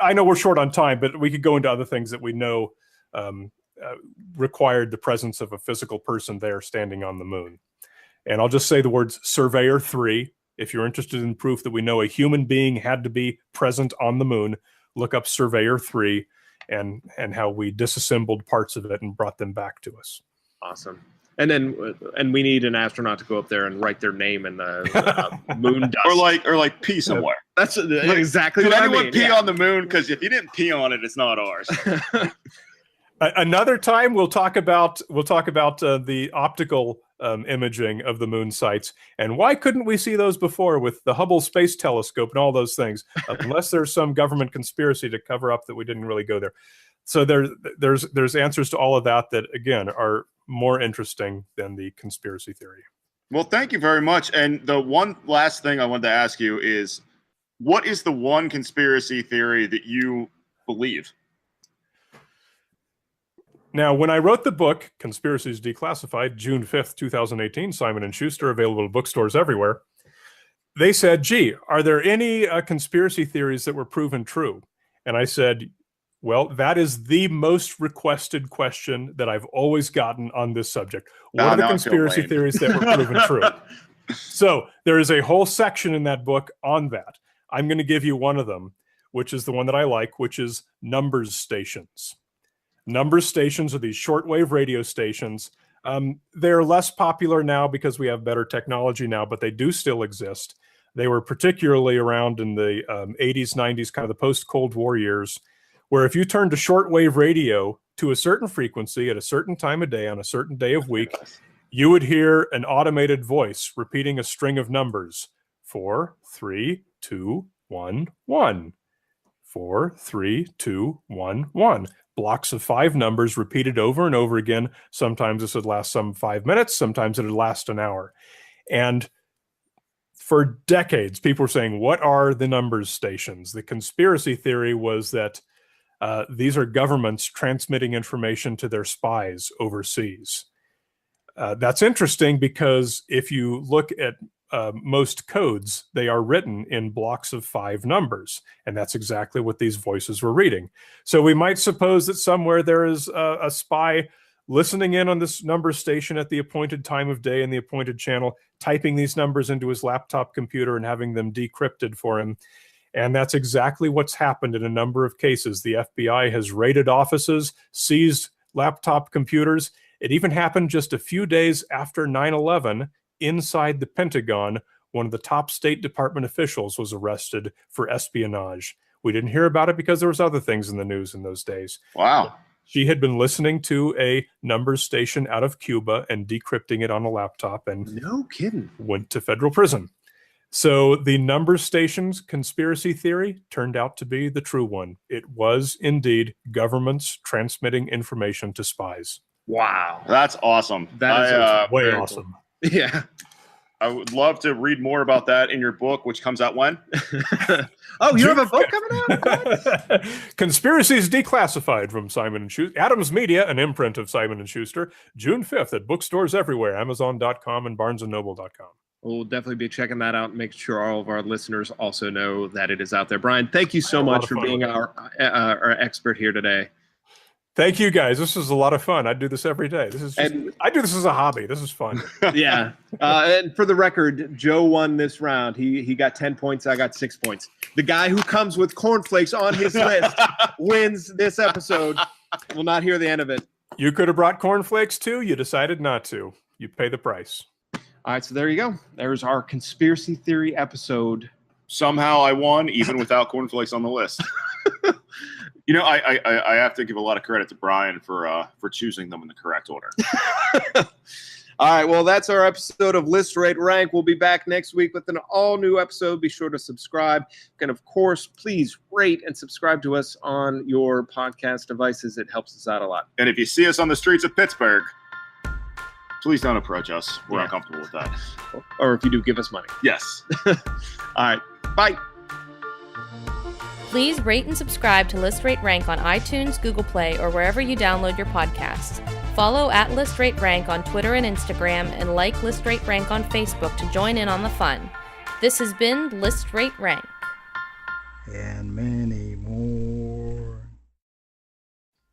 I know we're short on time, but we could go into other things that we know required the presence of a physical person there standing on the moon. And I'll just say the words Surveyor 3. If you're interested in proof that we know a human being had to be present on the moon, look up Surveyor 3 and how we disassembled parts of it and brought them back to us. Awesome. And we need an astronaut to go up there and write their name in the moon dust, or like pee somewhere. That's exactly what I mean. Could anyone pee on the moon? Because if you didn't pee on it, it's not ours. Another time we'll talk about the optical imaging of the moon sites and why couldn't we see those before with the Hubble Space Telescope and all those things, unless there's some government conspiracy to cover up that we didn't really go there. So there's answers to all of that again are more interesting than the conspiracy theory. Well, thank you very much. And the one last thing I wanted to ask you is, what is the one conspiracy theory that you believe? Now, when I wrote the book, Conspiracies Declassified, June 5th, 2018, Simon & Schuster, available at bookstores everywhere, they said, gee, are there any conspiracy theories that were proven true? And I said, well, that is the most requested question that I've always gotten on this subject. What are the conspiracy theories that were proven true? So there is a whole section in that book on that. I'm going to give you one of them, which is the one that I like, which is numbers stations. Number stations are these shortwave radio stations. They're less popular now because we have better technology now, but they do still exist. They were particularly around in the 80s, 90s, kind of the post-Cold War years, where if you turned to shortwave radio to a certain frequency at a certain time of day on a certain day of week, you would hear an automated voice repeating a string of numbers. 4, 3, 2, 1, 1. 4, 3, 2, 1, 1. Blocks of 5 numbers repeated over and over again. Sometimes this would last some 5 minutes. Sometimes it would last an hour. And for decades, people were saying, what are the numbers stations? The conspiracy theory was that these are governments transmitting information to their spies overseas. That's interesting because if you look at most codes, they are written in blocks of 5 numbers, and that's exactly what these voices were reading. So we might suppose that somewhere there is a spy listening in on this number station at the appointed time of day in the appointed channel, typing these numbers into his laptop computer and having them decrypted for him. And that's exactly what's happened in a number of cases. The FBI has raided offices, seized laptop computers. It even happened just a few days after 9/11. Inside the Pentagon, one of the top State Department officials was arrested for espionage. We didn't hear about it because there was other things in the news in those days. Wow. She had been listening to a numbers station out of Cuba and decrypting it on a laptop and No kidding. went to federal prison. So the numbers stations conspiracy theory turned out to be the true one. It was indeed governments transmitting information to spies. Wow. That's awesome. That is Way very awesome. cool. Yeah. I would love to read more about that in your book, which comes out when? Oh, you have a book coming out? Conspiracies Declassified from Simon & Schuster. Adams Media, an imprint of Simon & Schuster, June 5th at bookstores everywhere, Amazon.com and BarnesandNoble.com. We'll definitely be checking that out and make sure all of our listeners also know that it is out there. Brian, thank you so much for being our expert here today. Thank you, guys. This is a lot of fun. I do this every day. I do this as a hobby. This is fun. Yeah. And for the record, Joe won this round. He got 10 points. I got 6 points. The guy who comes with cornflakes on his list wins this episode. We'll not hear the end of it. You could have brought cornflakes too. You decided not to. You pay the price. All right. So there you go. There's our conspiracy theory episode. Somehow I won, even without cornflakes on the list. You know, I have to give a lot of credit to Brian for choosing them in the correct order. All right, well, that's our episode of List, Rate, Rank. We'll be back next week with an all-new episode. Be sure to subscribe. And, of course, please rate and subscribe to us on your podcast devices. It helps us out a lot. And if you see us on the streets of Pittsburgh, please don't approach us. We're uncomfortable with that. Or if you do, give us money. Yes. All right, bye. Please rate and subscribe to List Rate Rank on iTunes, Google Play, or wherever you download your podcasts. Follow at List Rate Rank on Twitter and Instagram, and like List Rate Rank on Facebook to join in on the fun. This has been List Rate Rank. And many more.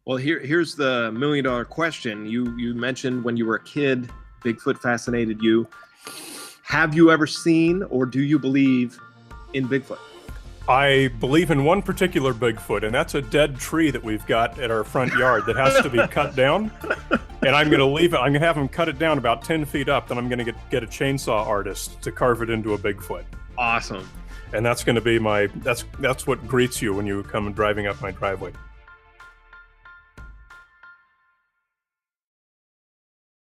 Well, here's the $1 million question. You mentioned when you were a kid, Bigfoot fascinated you. Have you ever seen or do you believe in Bigfoot? I believe in one particular Bigfoot, and that's a dead tree that we've got at our front yard that has to be cut down. And I'm going to leave it. I'm going to have him cut it down about 10 feet up. Then I'm going to get a chainsaw artist to carve it into a Bigfoot. Awesome. And that's going to be that's what greets you when you come driving up my driveway.